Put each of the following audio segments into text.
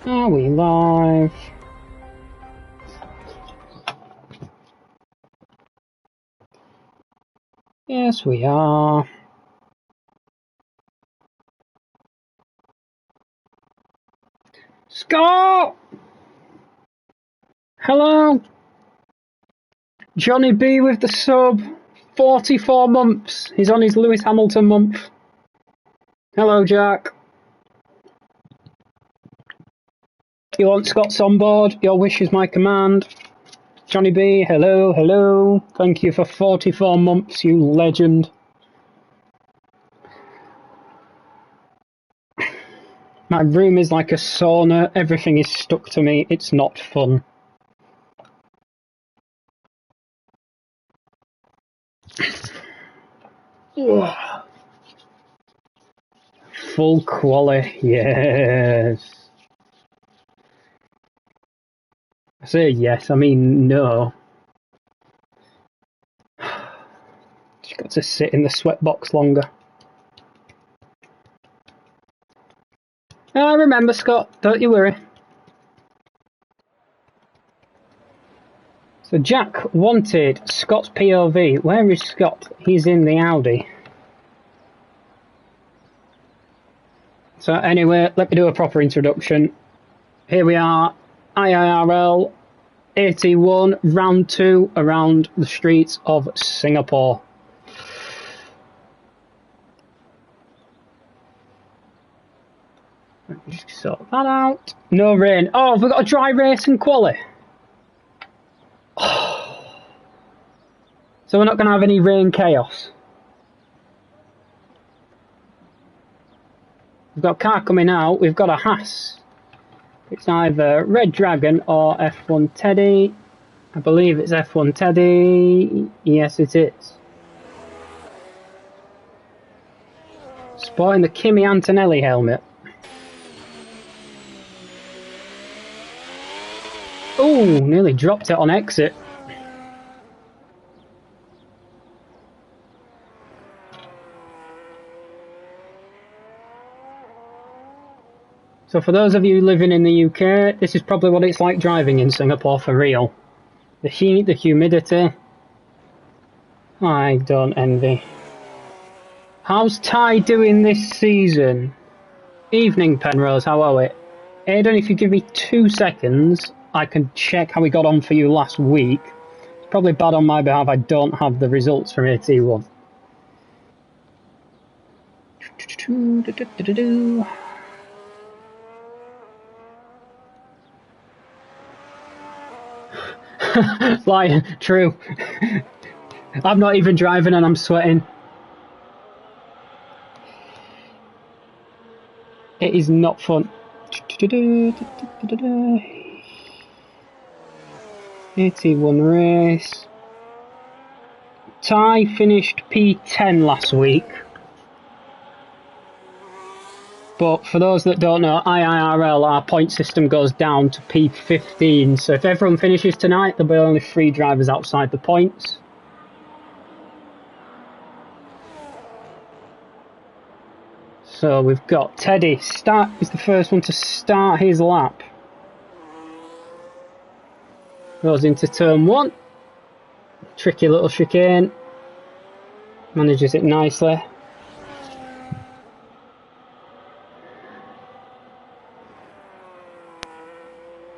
Are we live? Yes, we are. Scott! Hello? Johnny B with the sub. 44 months. He's on his Lewis Hamilton month. Hello, Jack. You want Scott's on board? Your wish is my command. Johnny B, hello, hello. Thank you for 44 months, you legend. My room is like a sauna. Everything is stuck to me. It's not fun. Full quality, yes. I say yes, I mean no. Just got to sit in the sweatbox longer. I remember, Scott, don't you worry. So Jack wanted Scott's POV. Where is Scott? He's in the Audi. So anyway, let me do a proper introduction. Here we are, IIRL 81, round 2, around the streets of Singapore. Let me just sort that out. No rain. Oh, we've got a dry race and quali. Oh. So we're not going to have any rain chaos. We've got a car coming out. We've got a Haas. It's either RedDragan or F1 Teddy. I believe it's F1 Teddy. Yes, it is. Sporting the Kimi Antonelli helmet. Oh, nearly dropped it on exit. So for those of you living in the UK, this is probably what it's like driving in Singapore for real. The heat, the humidity. I don't envy. How's Ty doing this season? Evening, Penrose, how are we? Aidan, if you give me 2 seconds, I can check how we got on for you last week. It's probably bad on my behalf I don't have the results from AT1. Lying, true. I'm not even driving and I'm sweating. It is not fun. 81 race. Ty finished P10 last week. But for those that don't know, IIRL, our point system goes down to P15. So if everyone finishes tonight, there'll be only 3 drivers outside the points. So we've got Teddy. Is the first one to start his lap. Goes into turn 1. Tricky little chicane. Manages it nicely.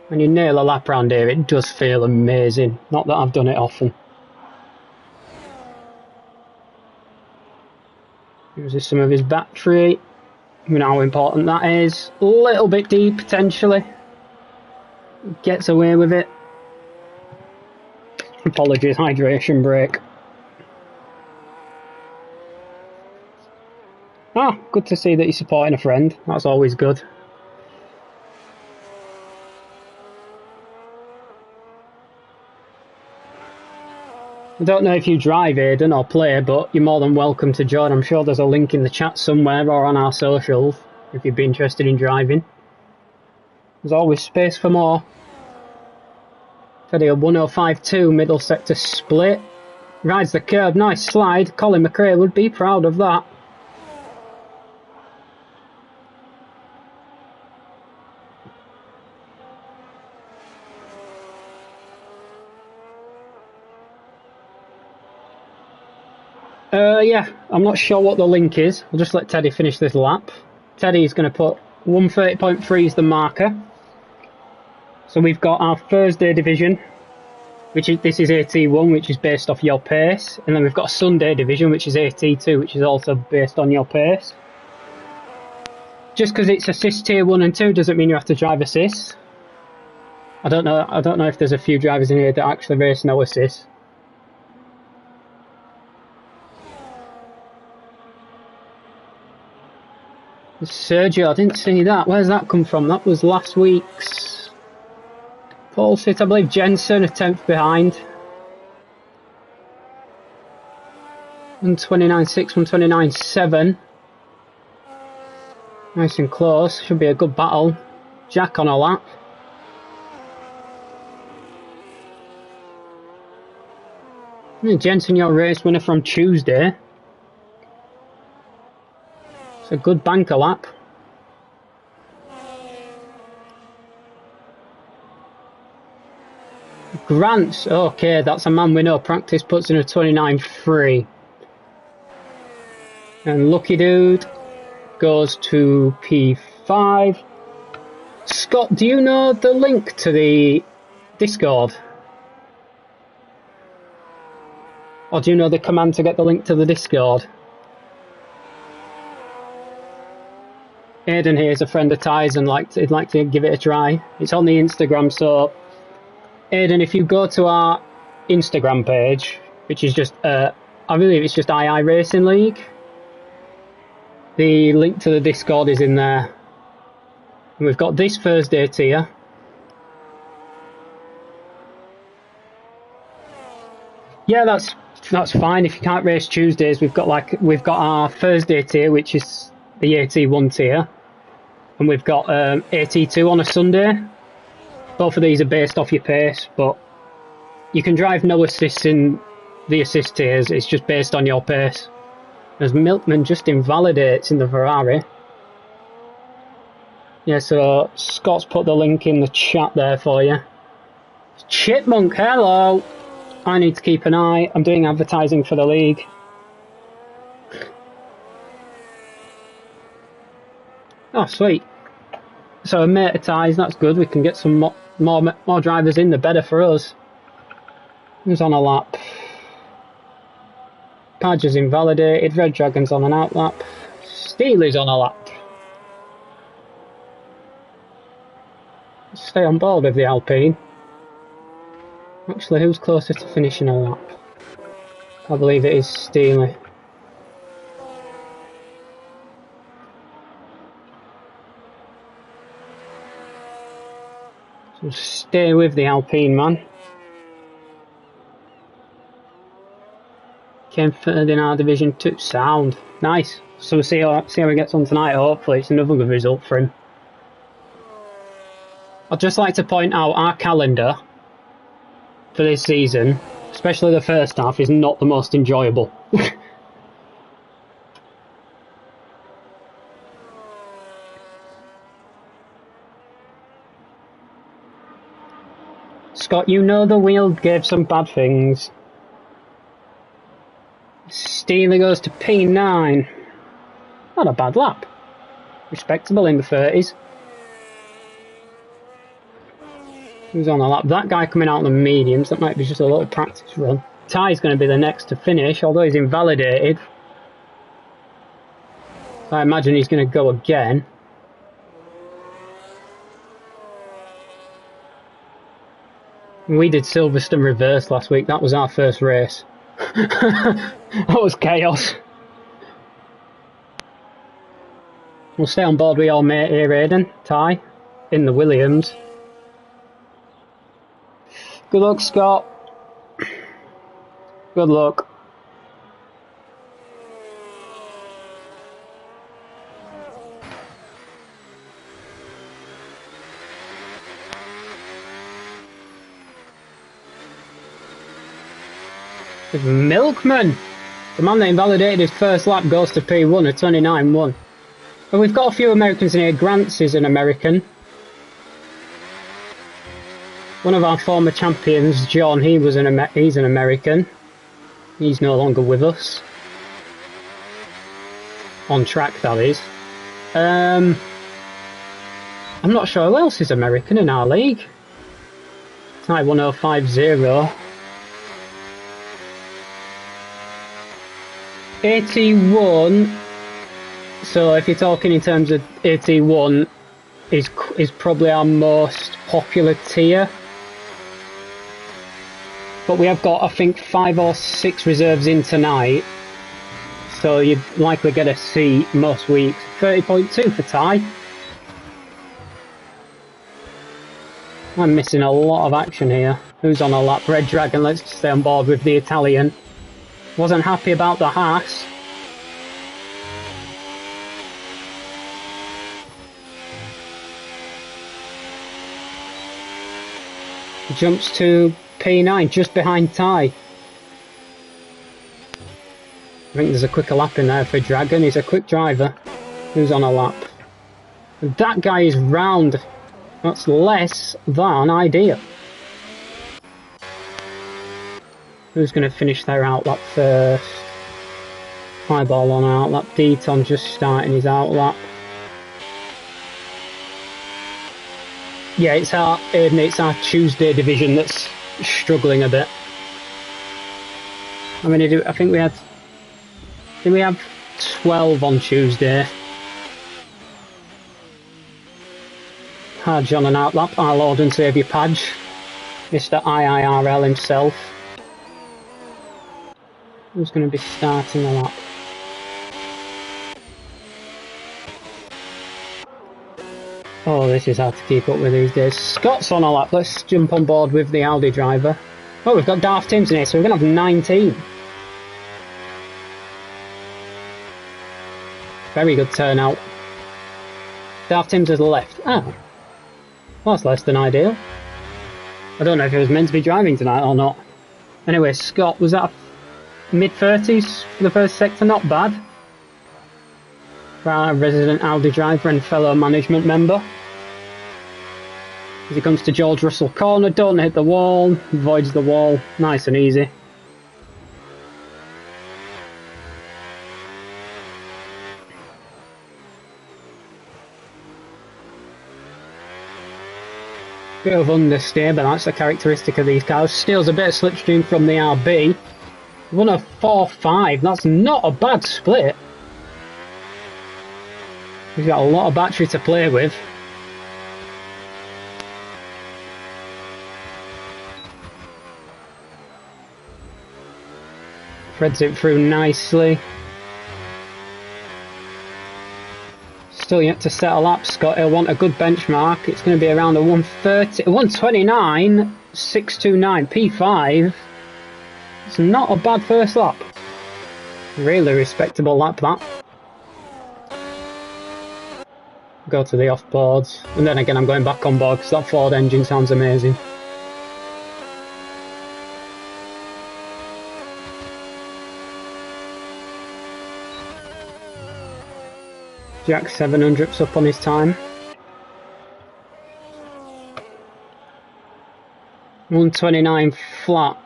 When you nail a lap round here, it does feel amazing. Not that I've done it often. Uses some of his battery. You know how important that is. A little bit deep, potentially. Gets away with it. Apologies, hydration break. Ah, good to see that you're supporting a friend. That's always good. I don't know if you drive, Aidan, or play, but you're more than welcome to join. I'm sure there's a link in the chat somewhere or on our socials if you'd be interested in driving. There's always space for more. Teddy a 1052 middle sector split. Rides the curb, nice slide. Colin McRae would be proud of that. Yeah, I'm not sure what the link is. I'll just let Teddy finish this lap. Teddy's going to put 130.3 as the marker. So we've got our Thursday division, this is AT1, which is based off your pace, and then we've got a Sunday division, which is AT2, which is also based on your pace. Just because it's assist tier 1 and 2 doesn't mean you have to drive assist. I don't know if there's a few drivers in here that actually race no assist. Sergio, I didn't see that. Where's that come from? That was last week's pole sit, I believe. Jenson, a 10th behind. 129.6, 129.7. Nice and close. Should be a good battle. Jack on a lap. Jenson, your race winner from Tuesday. It's a good banker lap. Grant's, okay, that's a man we know. Practice puts in a 29.3. And Lucky Dude goes to P5. Scott, do you know the link to the Discord? Or do you know the command to get the link to the Discord? Aidan here is a friend of Ty's and he'd like to give it a try. It's on the Instagram, so Aidan, if you go to our Instagram page, which is just, I believe it's just II Racing League, the link to the Discord is in there. And we've got this Thursday tier. Yeah, that's fine. If you can't race Tuesdays, we've got our Thursday tier, which is the AT1 tier, and we've got AT2 on a Sunday. Both of these are based off your pace, but you can drive no assists in the assist tiers. It's just based on your pace. As Milkman just invalidates in the Ferrari. Yeah, so Scott's put the link in the chat there for you. Chipmunk, hello! I need to keep an eye. I'm doing advertising for the league. Oh, sweet. So a mate of Ty's, that's good. We can get some more drivers in, the better for us. Who's on a lap? Padge is invalidated. RedDragan's on an out lap. Steeley's on a lap. Stay on board with the Alpine. Actually, who's closer to finishing a lap? I believe it is Steeley. So stay with the Alpine, man. Came third in our Division 2. Sound. Nice. So we'll see how he gets on tonight. Hopefully it's another good result for him. I'd just like to point out our calendar for this season, especially the first half, is not the most enjoyable. Scott, you know the wheel gave some bad things. Steeley goes to P9. Not a bad lap. Respectable in the 30s. Who's on a lap? That guy coming out on the mediums. That might be just a little practice run. Ty's going to be the next to finish, although he's invalidated. I imagine he's going to go again. We did Silverstone reverse last week. That was our first race. That was chaos. We'll stay on board with your mate here, Aidan. Ty, in the Williams. Good luck, Scott. Good luck. Milkman, the man that invalidated his first lap, goes to P1 at 29.1. But we've got a few Americans in here. Grants is an American. One of our former champions, John, he's an American. He's no longer with us. On track, that is. I'm not sure who else is American in our league. Ty 1050. 81. So if you're talking in terms of 81, is probably our most popular tier. But we have got, I think, 5 or 6 reserves in tonight. So you'd likely get a seat most weeks. 30.2 for Ty. I'm missing a lot of action here. Who's on a lap? RedDragan, let's stay on board with the Italian. Wasn't happy about the Haas. Jumps to P9, just behind Ty. I think there's a quicker lap in there for Dragon. He's a quick driver. Who's on a lap? That guy is round. That's less than ideal. Who's going to finish their outlap first? Highball on outlap. Deaton just starting his outlap. Yeah, it's our Tuesday division that's struggling a bit. I mean, I think we had. Did we have 12 on Tuesday? Padge on an outlap, our Lord and Saviour Padge. Mr. IIRL himself. Who's going to be starting the lap? Oh, this is hard to keep up with these days. Scott's on a lap. Let's jump on board with the Audi driver. Oh, we've got Darth Timms in here, so we're going to have 19. Very good turnout. Darth Timms has left. Oh. Well, that's less than ideal. I don't know if he was meant to be driving tonight or not. Anyway, Scott, was that mid-30s for the first sector? Not bad. For our resident Audi driver and fellow management member. As he comes to George Russell corner, don't hit the wall, avoids the wall, nice and easy. Bit of understeer, but that's a characteristic of these cars. Steals a bit of slipstream from the RB. 104.5, that's not a bad split. He's got a lot of battery to play with. Threads it through nicely. Still yet to set a lap, Scott. He'll want a good benchmark. It's going to be around a 130, 129.629 P5. It's not a bad first lap. Really respectable lap, that. Go to the off boards, and then again I'm going back on board because that Ford engine sounds amazing. Jack 700's up on his time. 129 flat.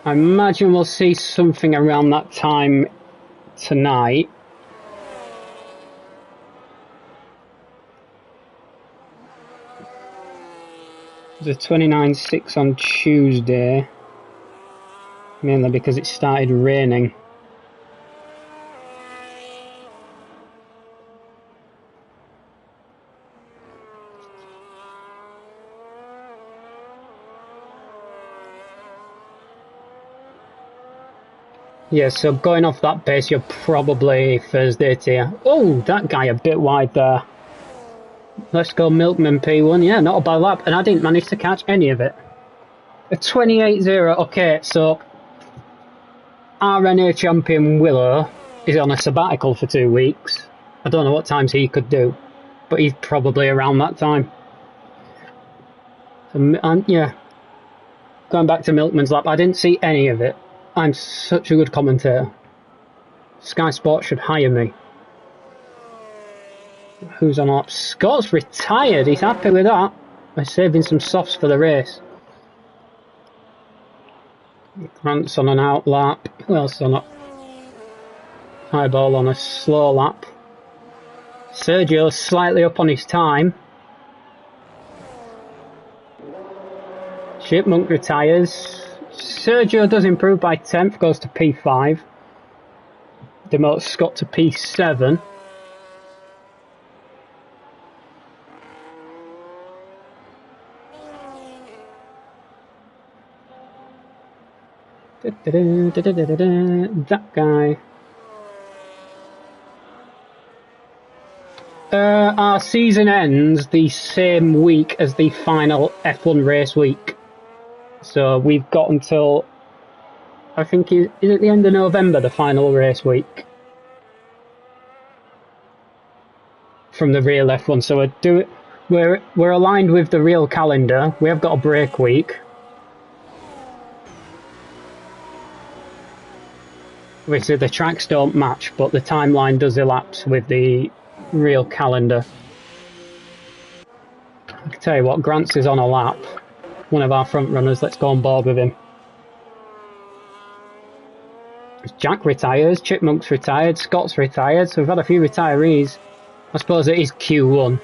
I imagine we'll see something around that time tonight. The 29.6 on Tuesday, mainly because it started raining. Yeah, so going off that base, you're probably Thursday tier. Oh, that guy a bit wide there. Let's go Milkman P1. Yeah, not a bad lap. And I didn't manage to catch any of it. A 28.0. Okay, so RNA champion Willow is on a sabbatical for 2 weeks. I don't know what times he could do, but he's probably around that time. And yeah, going back to Milkman's lap, I didn't see any of it. I'm such a good commentator. Sky Sports should hire me. Who's on lap? Scott's retired. He's happy with that. By saving some softs for the race. Grant's on an out lap. Who else on a Highball on a slow lap? Sergio's slightly up on his time. Chipmunk retires. Sergio does improve by 10th, goes to P5. Demotes Scott to P7. That guy. Our season ends the same week as the final F1 race week. So we've got until, I think, is it the end of November, the final race week? From the real F1. So we're aligned with the real calendar. We have got a break week. Obviously the tracks don't match, but the timeline does elapse with the real calendar. I can tell you what, Grants is on a lap. One of our front runners, let's go on board with him. Jack retires, Chipmunk's retired, Scott's retired, so we've had a few retirees. I suppose it is Q1.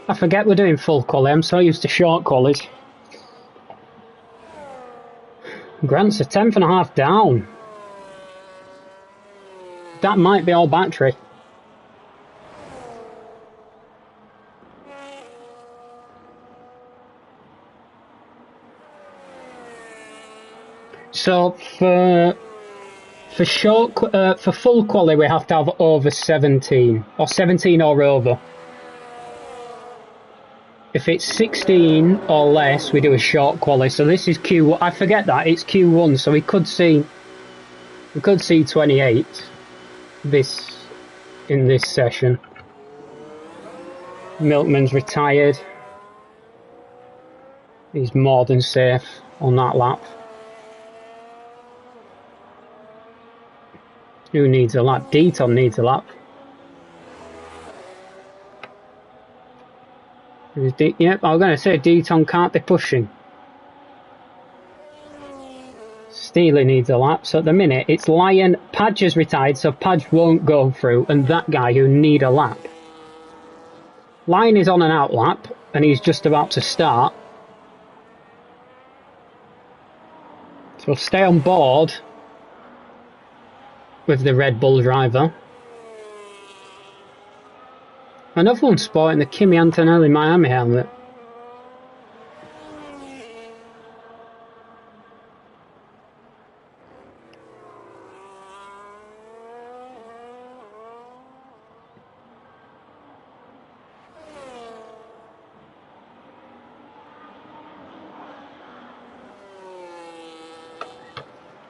I forget we're doing full quali, I'm so used to short qualies. Grant's a 10th and a half down. That might be all battery. So for full quali we have to have over 17 or 17 or over. If it's 16 or less, we do a short quali. So this is Q1. I forget that it's Q1, so we could see 28 in this session. Milkman's retired. He's more than safe on that lap. Who needs a lap? Deaton needs a lap. Yep, I was going to say Deaton can't be pushing. Steeley needs a lap, so at the minute it's Lion. Padge is retired, so Padge won't go through, and that guy who need a lap. Lion is on an out lap, and he's just about to start. So stay on board with the Red Bull driver. Another one sporting the Kimi Antonelli Miami helmet.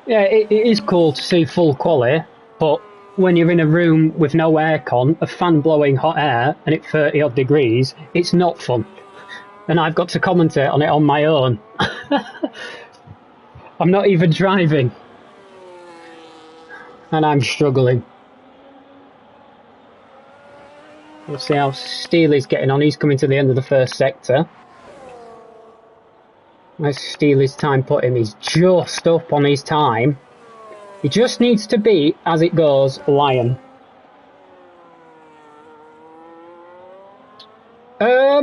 Yeah, it is cool to see full quali, but when you're in a room with no aircon, a fan blowing hot air, and it's 30 odd degrees, it's not fun. And I've got to commentate on it on my own. I'm not even driving. And I'm struggling. We'll see how Steeley's getting on. He's coming to the end of the first sector. Where's Steeley's time put him? He's just up on his time. He just needs to be, as it goes, Lion. I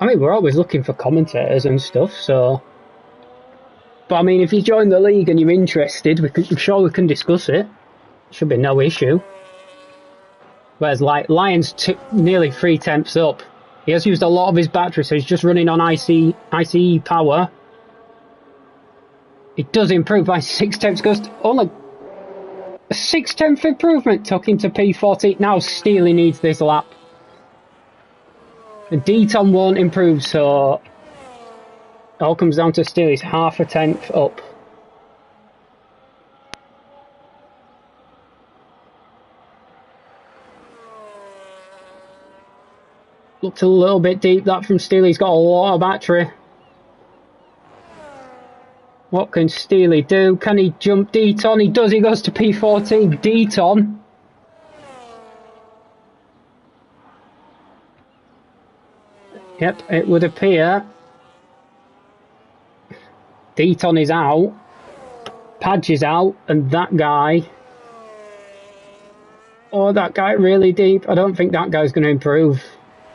mean, we're always looking for commentators and stuff, so... But I mean, if you join the league and you're interested, I'm sure we can discuss it. Should be no issue. Whereas, like, Lion's nearly 3 tenths up. He has used a lot of his battery, so he's just running on ICE power. It does improve by 6 tenths, goes to only a 6-tenth improvement, took him to P14. Now Steeley needs this lap. The Deaton won't improve, so it all comes down to Steeley's half a tenth up. Looked a little bit deep, that from Steeley. He's got a lot of battery. What can Steeley do? Can he jump Deaton? He does, he goes to P14. Deaton. Yep, it would appear Deaton is out, Padge is out, and that guy... Oh, that guy really deep. I don't think that guy's going to improve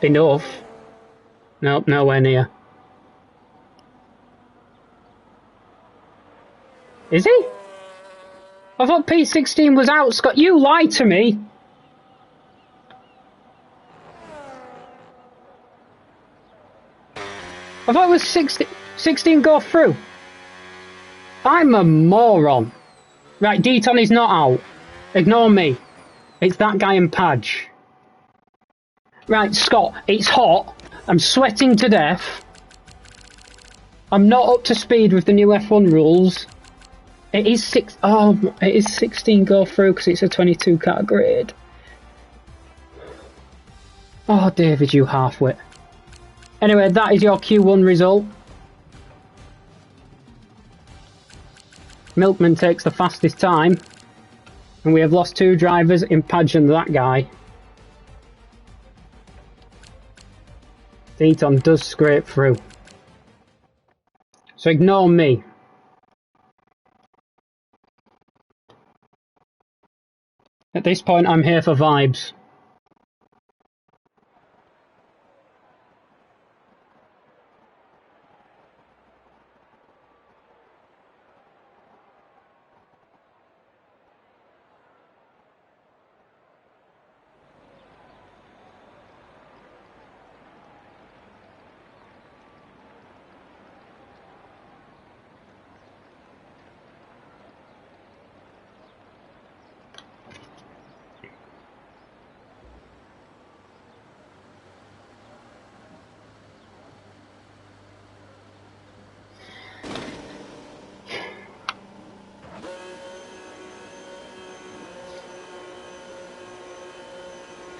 enough. Nope, nowhere near. Is he? I thought P16 was out, Scott. You lied to me. I thought it was 16 go through. I'm a moron. Right, Deaton is not out. Ignore me. It's that guy in Padge. Right, Scott, it's hot. I'm sweating to death. I'm not up to speed with the new F1 rules. It is 16 go through because it's a 22 car grade. Oh, David, you half-wit. Anyway, that is your Q1 result. Milkman takes the fastest time. And we have lost 2 drivers in Padge and that guy. Deaton does scrape through. So ignore me. At this point, I'm here for vibes.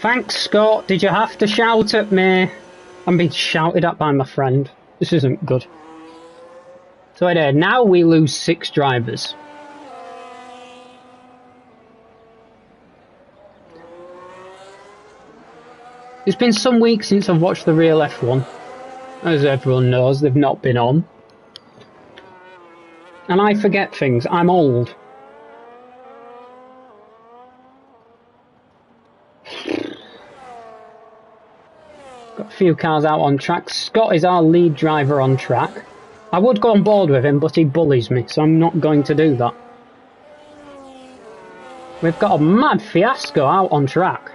Thanks, Scott. Did you have to shout at me? I'm being shouted at by my friend. This isn't good. So anyway, now we lose 6 drivers. It's been some weeks since I've watched the real F1. As everyone knows, they've not been on. And I forget things. I'm old. Got a few cars out on track. Scott is our lead driver on track. I would go on board with him, but he bullies me, so I'm not going to do that. We've got a mad fiasco out on track.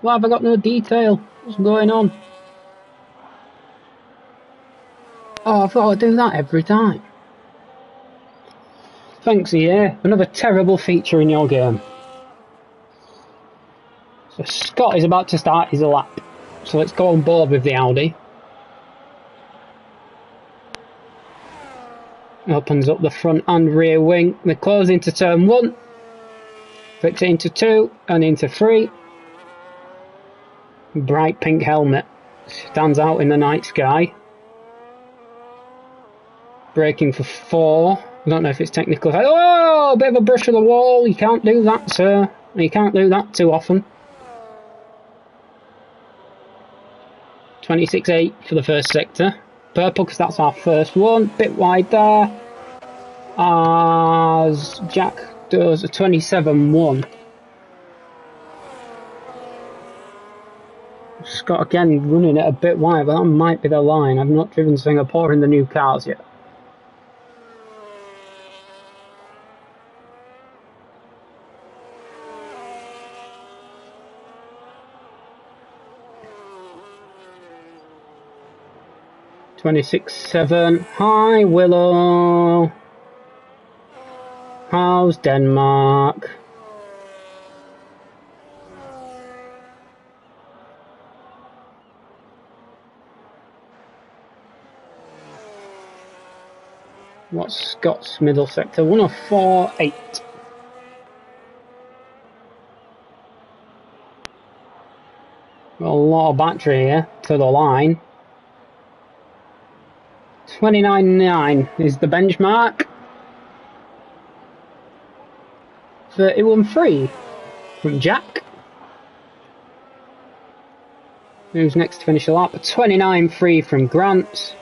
Why have I got no detail? What's going on? Oh, I've got to do that every time. Thanks, EA. Another terrible feature in your game. So Scott is about to start his lap. So let's go on board with the Audi. Opens up the front and rear wing. They close into turn 1. Fix it into 2 and into 3. Bright pink helmet. Stands out in the night sky. Braking for 4. I don't know if it's technical. Oh, a bit of a brush of the wall. You can't do that, sir. You can't do that too often. 26.8 for the first sector. Purple, because that's our first one. Bit wide there. As Jack does a 27.1. Scott again running it a bit wide, but that might be the line. I've not driven Singapore in the new cars yet. .26.7. Hi, Willow. How's Denmark? What's Scott's middle sector? 104.8. Got a lot of battery here to the line. 29.9 is the benchmark. 31.3 from Jack. Who's next to finish the lap? 29.3 from Grant.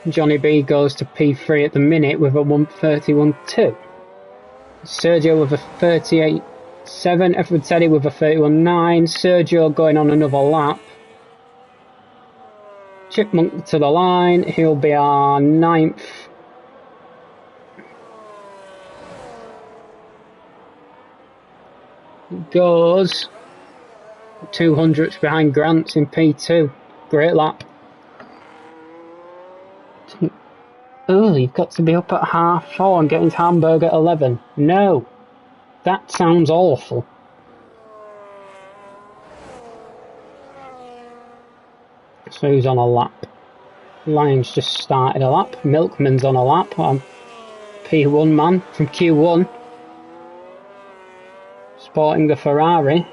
Johnny B goes to P3 at the minute with a 1:31.2. Sergio with a 38.7. Edward Teddy with a 31.9. Sergio going on another lap. Chipmunk to the line. He'll be our 9th. Goes 200ths behind Grant in P2. Great lap. Oh, you've got to be up at 4:30 and getting to Hamburg at 11. No, that sounds awful. So who's on a lap? Lion's just started a lap. Milkman's on a lap. I'm P1 man from Q1. Sporting the Ferrari.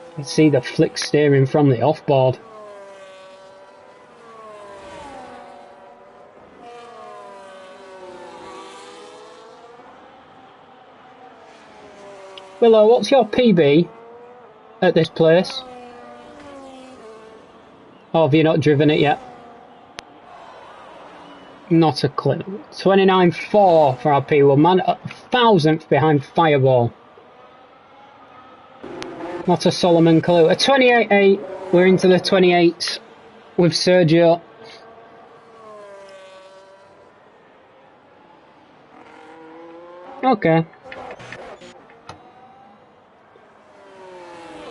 You can see the flick steering from the offboard. Willow, what's your PB at this place? Or have you not driven it yet? Not a clue. 29.4 for our P1 man, a 1,000th behind Fireball. Not a Solomon clue. A 28.8. We're into the 28s with Sergio. Okay.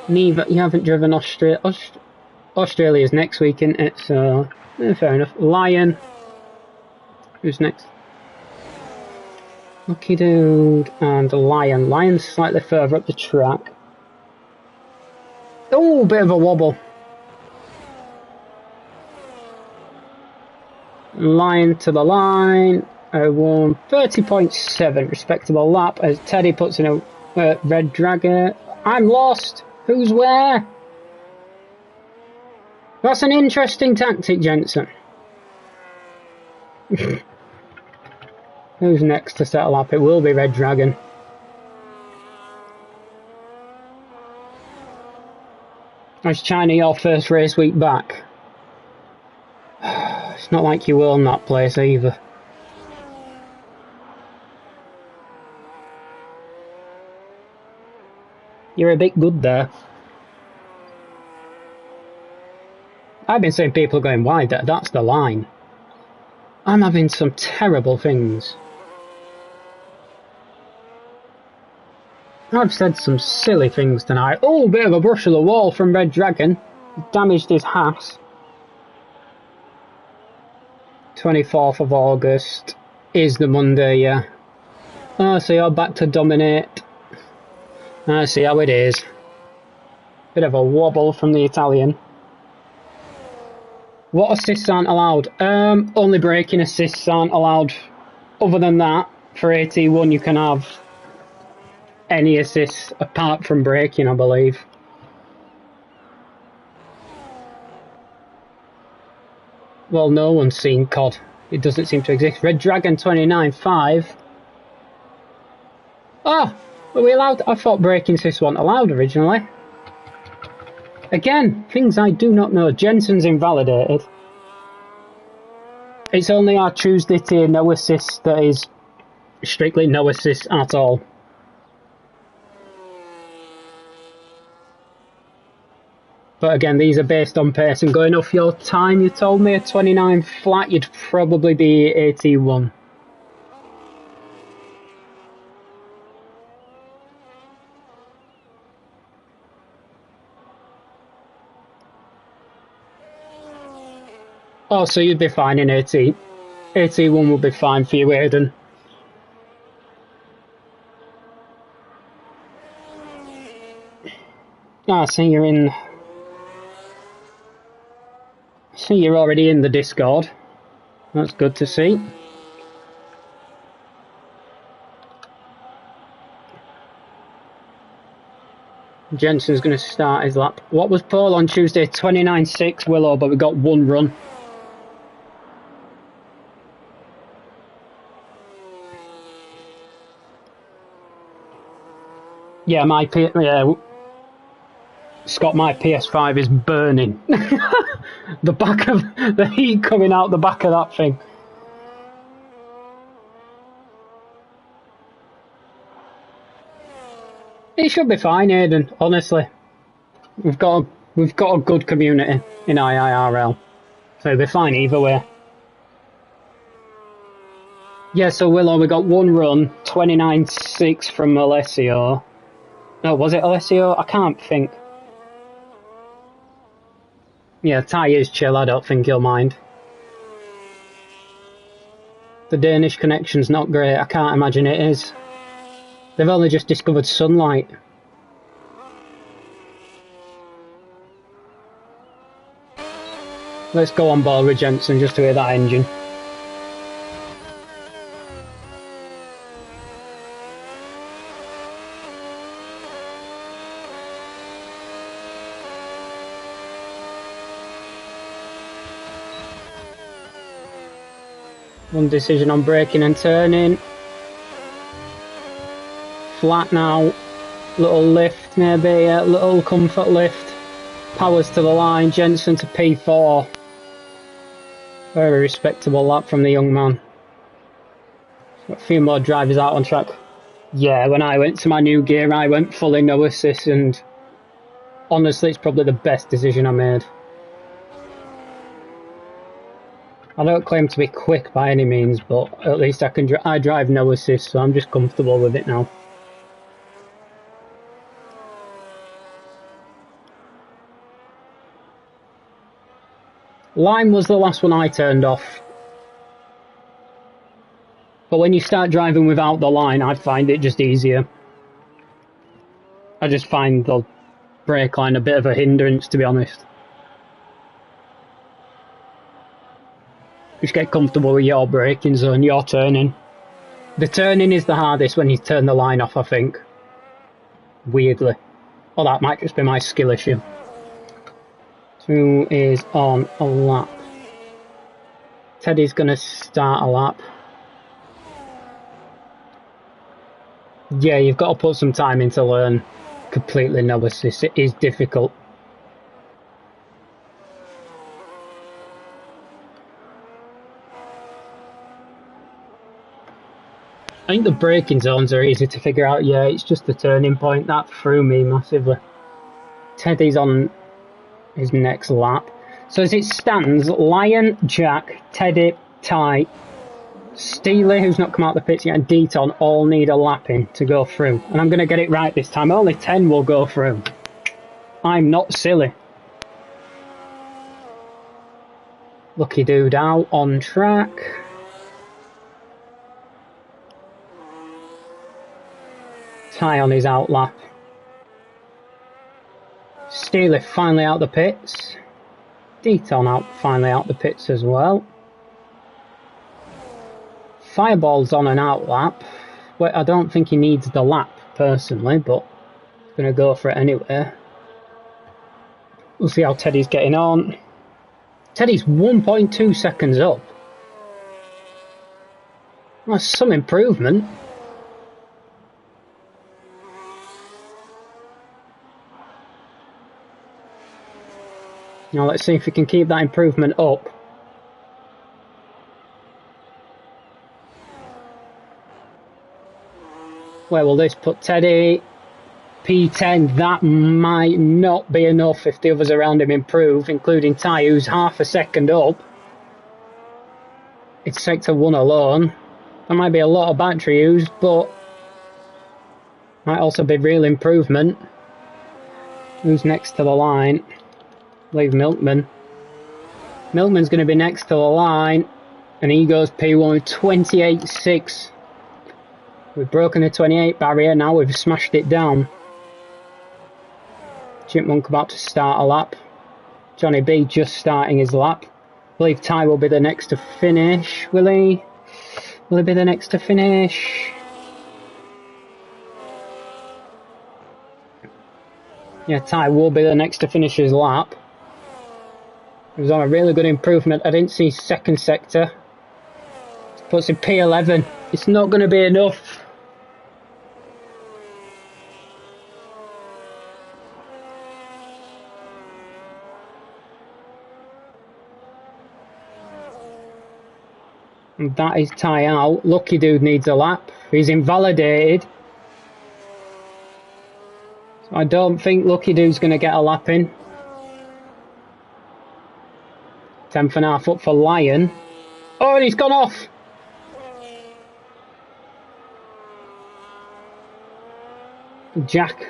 Neither. You haven't driven Australia. Australia's next week, isn't it? So, fair enough. Lion. Who's next? Lucky Dude and Lion. Lion's slightly further up the track. Oh, bit of a wobble. Lion to the line. 30.7. Respectable lap as Teddy puts in a RedDragan. I'm lost. Who's where? That's an interesting tactic, Jenson. Who's next to settle up? It will be RedDragan. Is China your first race week back? It's not like you won that place either. You're a bit good there. I've been seeing people going wide. That's the line. I'm having some terrible things. I've said some silly things tonight. Oh, bit of a brush of the wall from RedDragan. Damaged his hat. 24th of August is the Monday, yeah. Oh, so you're back to dominate. I see how it is. Bit of a wobble from the Italian. What assists aren't allowed? Only braking assists aren't allowed. Other than that, for AT1 you can have any assists apart from braking, I believe. Well, no one's seen COD. It doesn't seem to exist. RedDragan 29.5. Oh, were we allowed? I thought braking assists weren't allowed originally. Again, things I do not know. Jenson's invalidated. It's only our Tuesday tier no assist that is strictly no assist at all. But again, these are based on pace and going off your time. You told me a 29 flat, you'd probably be 81. Oh, so you'd be fine in AT. AT1 will be fine for you, Aidan. Ah, so you're in... So you're already in the Discord. That's good to see. Jenson's going to start his lap. What was pole on Tuesday? 29.6, Willow, but we got one run. Yeah, Scott, my PS5 is burning. The back of the heat coming out the back of that thing. It should be fine, Aidan, honestly. We've got a good community in IIRL. So it'll be fine either way. Yeah, so Willow, we got one run, 29.6 from Alessio. No, was it Alessio? I can't think. Yeah, Ty is chill, I don't think he'll mind. The Danish connection's not great, I can't imagine it is. They've only just discovered sunlight. Let's go on board with Jenson just to hear that engine. One decision on braking and turning. Flat now, little lift maybe, a little comfort lift, powers to the line, Jenson to P4. Very respectable lap from the young man. Got a few more drivers out on track. Yeah, when I went to my new gear I went fully no assist, and honestly it's probably the best decision I made. I don't claim to be quick by any means, but at least I drive no assist, so I'm just comfortable with it now. Line was the last one I turned off. But when you start driving without the line, I find it just easier. I just find the brake line a bit of a hindrance, to be honest. Just get comfortable with your braking zone, your turning. The turning is the hardest when you turn the line off, I think. Weirdly. Or that might just be my skill issue. 2 is on a lap. Teddy's going to start a lap. Yeah, you've got to put some time in to learn completely no assist. It is difficult. I think the braking zones are easy to figure out. Yeah, it's just the turning point that threw me massively. Teddy's on his next lap. So as it stands, Lion, Jack, Teddy, Ty, Steeley, who's not come out the pits yet, and Deaton all need a lapping to go through. And I'm going to get it right this time. Only 10 will go through. I'm not silly. Lucky dude out on track. Ty on his out lap. Steeley finally out the pits. Deaton finally out the pits as well. Fireball's on an out lap. Well, I don't think he needs the lap personally, but I'm going to go for it anyway. We'll see how Teddy's getting on. Teddy's 1.2 seconds up. That's some improvement. Now let's see if we can keep that improvement up. Where will this put Teddy? P10, that might not be enough if the others around him improve, including Ty, who's half a second up. It's sector 1 alone. That might be a lot of battery used, but might also be real improvement. Who's next to the line? Leave Milkman. Milkman's going to be next to the line, and he goes P1 with 28.6. We've broken the 28 barrier, now we've smashed it down. Chipmunk about to start a lap. Johnny B just starting his lap. I believe Ty will be the next to finish, will he? Will he be the next to finish? Yeah, Ty will be the next to finish his lap. He was on a really good improvement. I didn't see second sector. Puts in P11. It's not going to be enough. And that is Ty out. Lucky Dude needs a lap. He's invalidated. So I don't think Lucky Dude's going to get a lap in. 10.5 up for Lion. Oh, and he's gone off. Jack,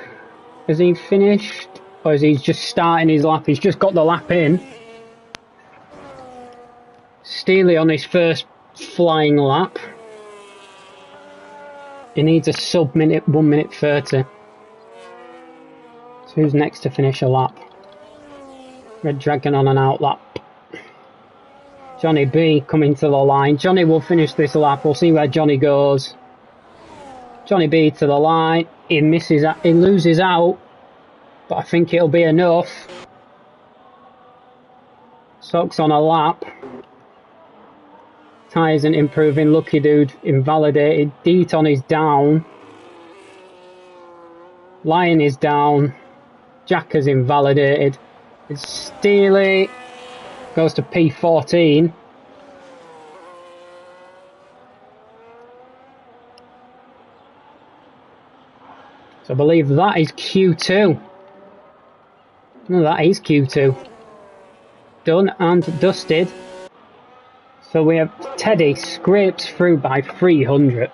has he finished? Or is he just starting his lap? He's just got the lap in. Steeley on his first flying lap. He needs a sub minute, 1 minute 30. So who's next to finish a lap? RedDragan on an out lap. Johnny B coming to the line. Johnny will finish this lap. We'll see where Johnny goes. Johnny B to the line. He misses. He loses out, but I think it'll be enough. SOX on a lap. Ty isn't improving. Lucky Dude invalidated. Deaton is down. Lion is down. Jack is invalidated. It's Steeley. Goes to P14. So I believe that is Q2. No, that is Q2. Done and dusted. So we have Teddy scrapes through by 300.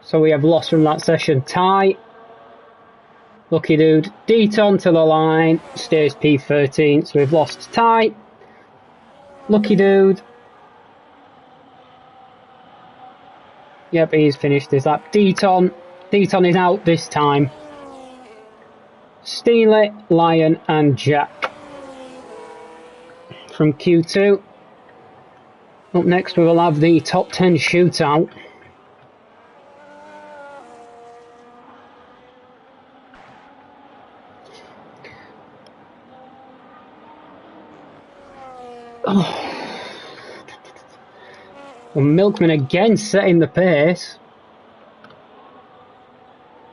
So we have lost from that session. Ty. Lucky Dude. Deaton to the line. Stays P13. So we've lost Ty. Lucky Dude. Yep, he's finished his lap. Deaton. Deaton is out this time. Steeley, Lion and Jack. From Q2. Up next we will have the top 10 shootout. Oh. Well, Milkman again setting the pace.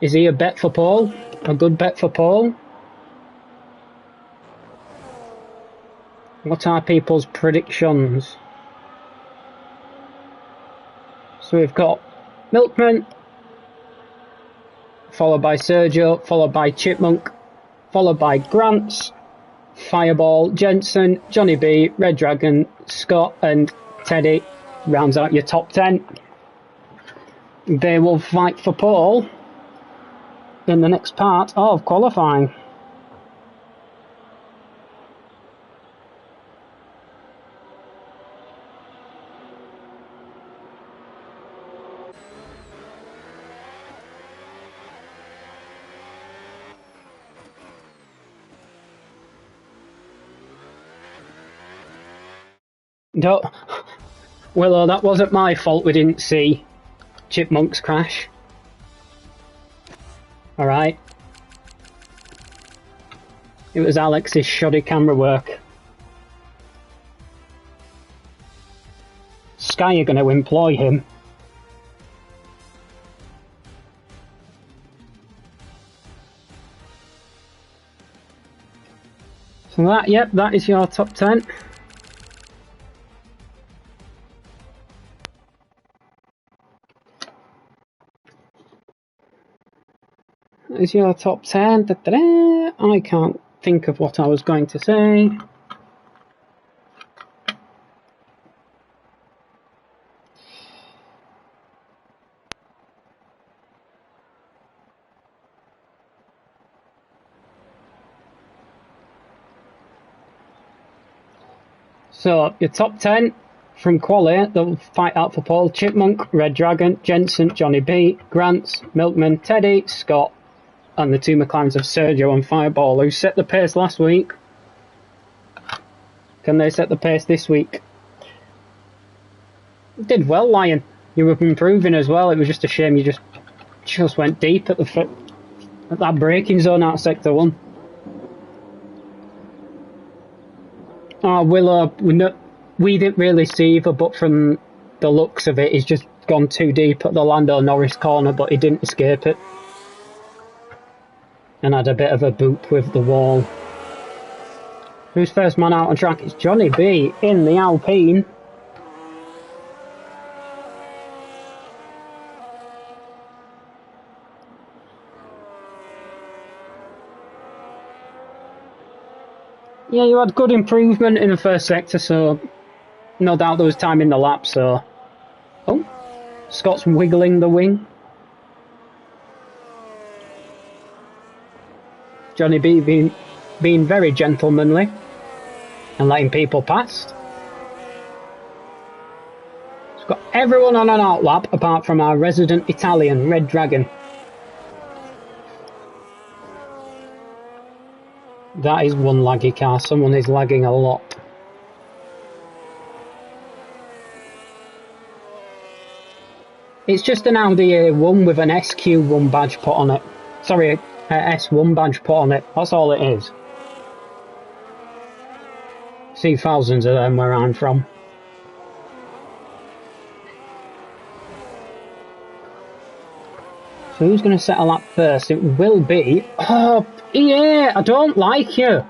Is he a bet for Paul? A good bet for Paul? What are people's predictions? So we've got Milkman, followed by Sergio, followed by Chipmunk, followed by Grants, Fireball, Jenson, Johnny B, RedDragan, Scott and Teddy. Rounds out your top 10. They will fight for Paul in the next part of qualifying. No, Willow, that wasn't my fault we didn't see Chipmunk's crash. Alright. It was Alex's shoddy camera work. Sky are going to employ him. So that, yep, that is your top 10. That is your top 10. Da-da-da. I can't think of what I was going to say. So, your top 10 from Quali, they'll fight out for pole. Chipmunk, RedDragan, Jenson, Johnny B, Grants, Milkman, Teddy, Scott, and the two McLarens of Sergio and Fireball, who set the pace last week. Can they set the pace this week? Did well, Lion. You were improving as well. It was just a shame you just went deep at that braking zone out of Sector 1. Oh, Willow, we didn't really see either, but from the looks of it, he's just gone too deep at the Lando Norris corner, but he didn't escape it. And had a bit of a boop with the wall. Who's first man out on track? It's Johnny B in the Alpine. Yeah, you had good improvement in the first sector, so no doubt there was time in the lap, so... Oh, Scott's wiggling the wing. Johnny B being very gentlemanly and letting people past. It's got everyone on an out lap apart from our resident Italian, RedDragan. That is one laggy car. Someone is lagging a lot. It's just an Audi A1 with an SQ1 badge put on it. Sorry, S1 badge put on it. That's all it is. See thousands of them where I'm from. So who's going to set a lap first? It will be... Oh, yeah, I don't like you.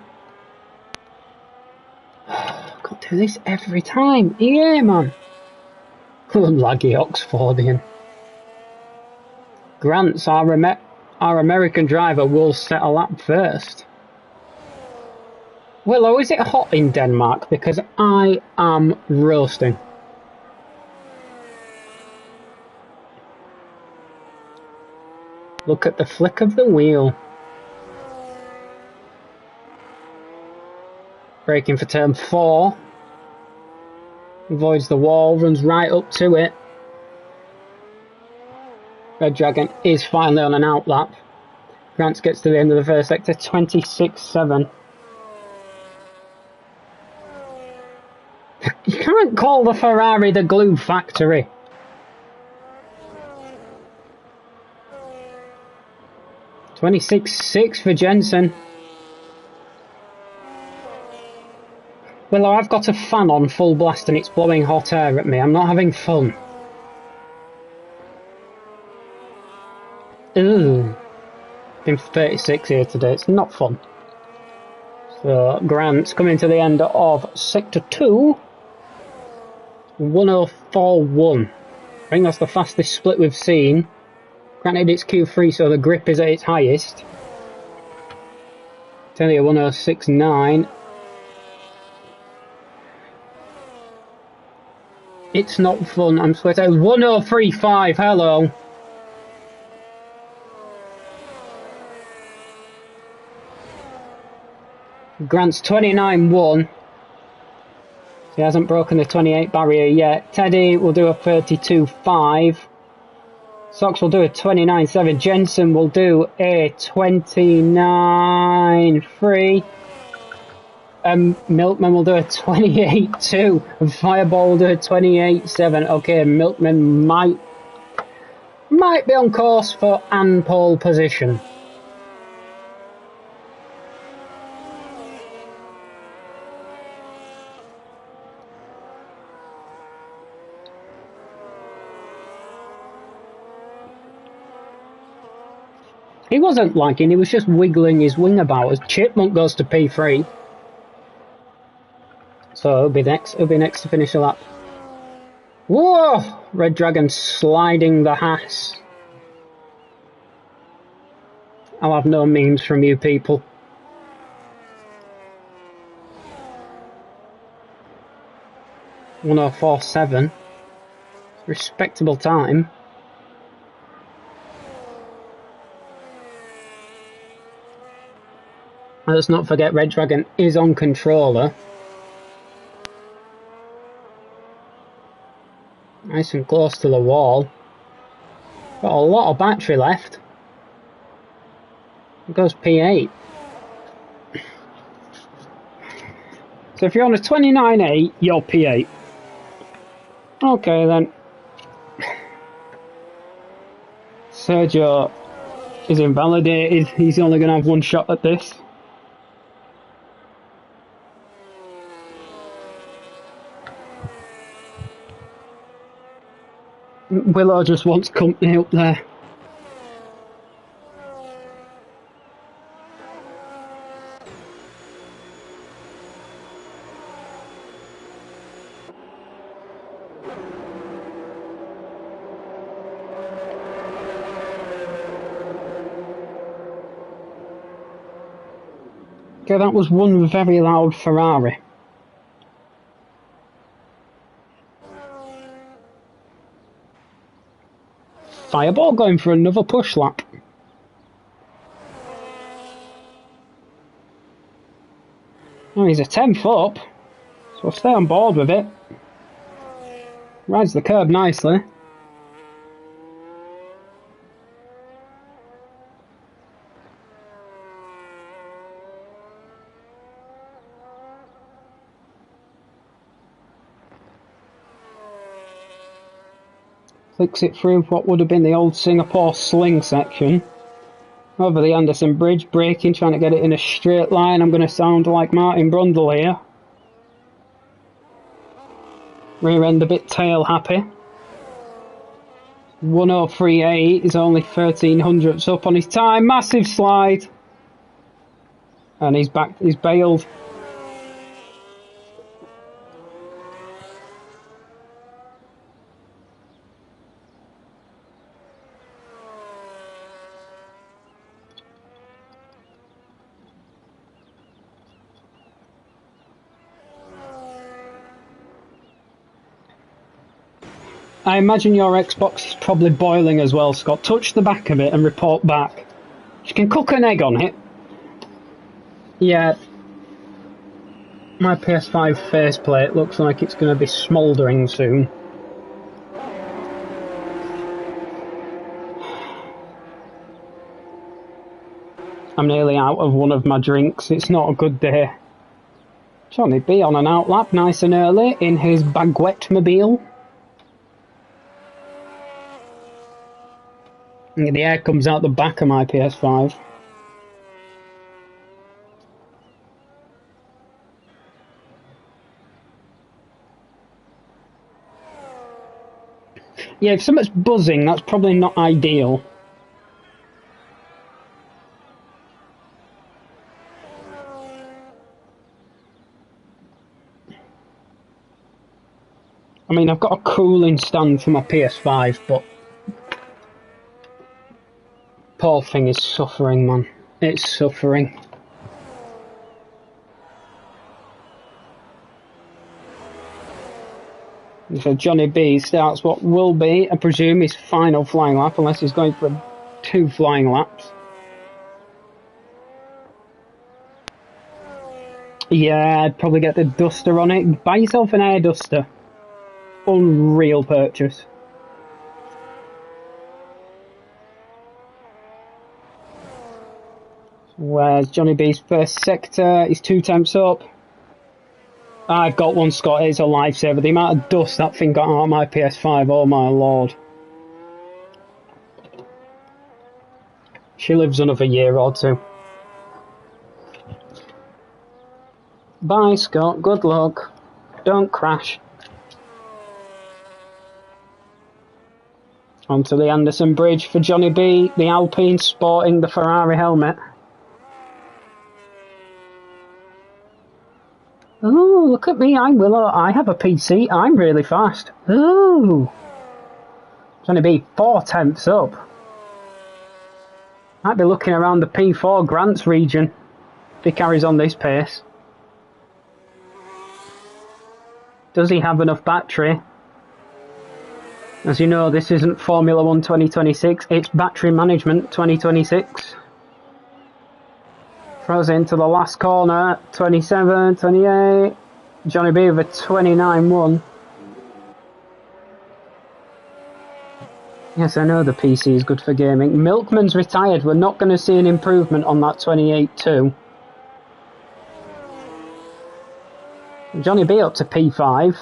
I've got to do this every time. Yeah, man. Laggy Oxfordian. Grants, our American driver, will set a lap first. Willow, is it hot in Denmark? Because I am roasting. Look at the flick of the wheel. Braking for turn 4. Avoids the wall, runs right up to it. RedDragan is finally on an out lap. Grants gets to the end of the first sector, 26.7. You can't call the Ferrari the glue factory. $26.6 for Jenson. Well, I've got a fan on full blast and it's blowing hot air at me. I'm not having fun. Ooh. Been 36 here today. It's not fun. So, Grant's coming to the end of Sector 2. 104.1. I think that's the fastest split we've seen. Granted, it's Q3, so the grip is at its highest. Tell you, 106.9. It's not fun. I'm sweating. 103.5. Hello. Grant's 29.1. He hasn't broken the 28 barrier yet. Teddy will do a 32.5. SOX will do a 29.7. Jenson will do a 29.3. Milkman will do a 28.2. And Fireball will do a 28.7. Okay, Milkman might be on course for an pole position. He wasn't lagging, he was just wiggling his wing about as Chipmunk goes to P3. So he'll be next to finish the lap. Whoa! RedDragan sliding the Haas. I'll have no memes from you people. $104.7. Respectable time. Let's not forget RedDragan is on controller. Nice and close to the wall. Got a lot of battery left. It goes P8. So if you're on a 29.8, you're P8. Okay then. Sergio is invalidated. He's only going to have one shot at this. Willow just wants company up there. Okay, that was one very loud Ferrari. Fireball going for another push lap. Oh, he's a 10th up, so I'll stay on board with it. Rides the curb nicely. Flicks it through what would have been the old Singapore sling section. Over the Anderson Bridge, braking, trying to get it in a straight line. I'm going to sound like Martin Brundle here. Rear end a bit tail happy. 103.8 is only 1300ths up on his time. Massive slide. And he's back, he's bailed. I imagine your Xbox is probably boiling as well, Scott. Touch the back of it and report back. You can cook an egg on it. Yeah. My PS5 faceplate looks like it's going to be smouldering soon. I'm nearly out of one of my drinks. It's not a good day. Johnny B on an outlap nice and early in his baguette-mobile. The air comes out the back of my PS5. Yeah, if something's buzzing, that's probably not ideal. I mean, I've got a cooling stand for my PS5, but poor thing is suffering, man. It's suffering. So Johnny B starts what will be, I presume, his final flying lap, unless he's going for 2 flying laps. Yeah, I'd probably get the duster on it. Buy yourself an air duster. Unreal purchase. Where's Johnny B's first sector? He's 2 temps up. I've got one, Scott. It's a lifesaver. The amount of dust that thing got out of my PS5, oh my lord. She lives another year or 2. Bye, Scott. Good luck. Don't crash. Onto the Anderson Bridge for Johnny B, the Alpine sporting the Ferrari helmet. Oh, look at me, I'm Willow. I have a PC. I'm really fast. Ooh. Johnny B, 4 tenths up. Might be looking around the P4 Grants region if he carries on this pace. Does he have enough battery? As you know, this isn't Formula 1 2026, it's Battery Management 2026. Throws it into the last corner, 27, 28. Johnny B with a 29.1. Yes, I know the PC is good for gaming. Milkman's retired. We're not going to see an improvement on that 28-2. Johnny B up to P5.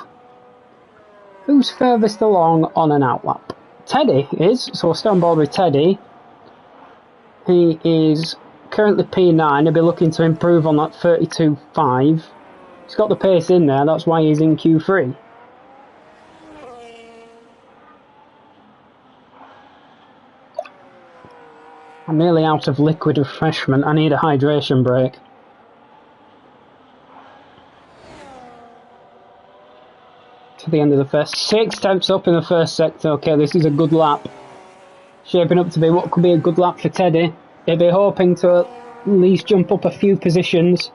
Who's furthest along on an outlap? Teddy is, so we'll stay on board with Teddy. He is currently P9. He'll be looking to improve on that 32.5. He's got the pace in there, that's why he's in Q3. I'm nearly out of liquid refreshment. I need a hydration break. To the end of the first. 6 tenths up in the first sector. Okay, this is a good lap. Shaping up to be what could be a good lap for Teddy. He'll be hoping to at least jump up a few positions.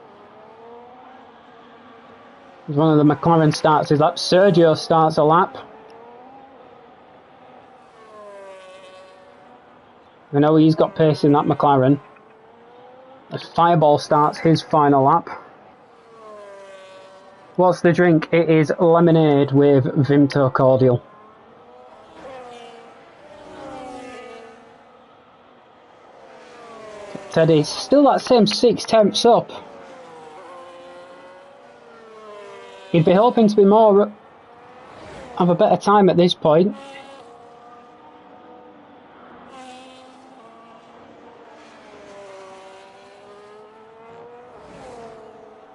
As one of the McLaren starts his lap. Sergio starts a lap. We know he's got pace in that McLaren. As Fireball starts his final lap. What's the drink? It is lemonade with Vimto cordial. Teddy's still that same 6 tenths up. He'd be hoping to be more, have a better time at this point.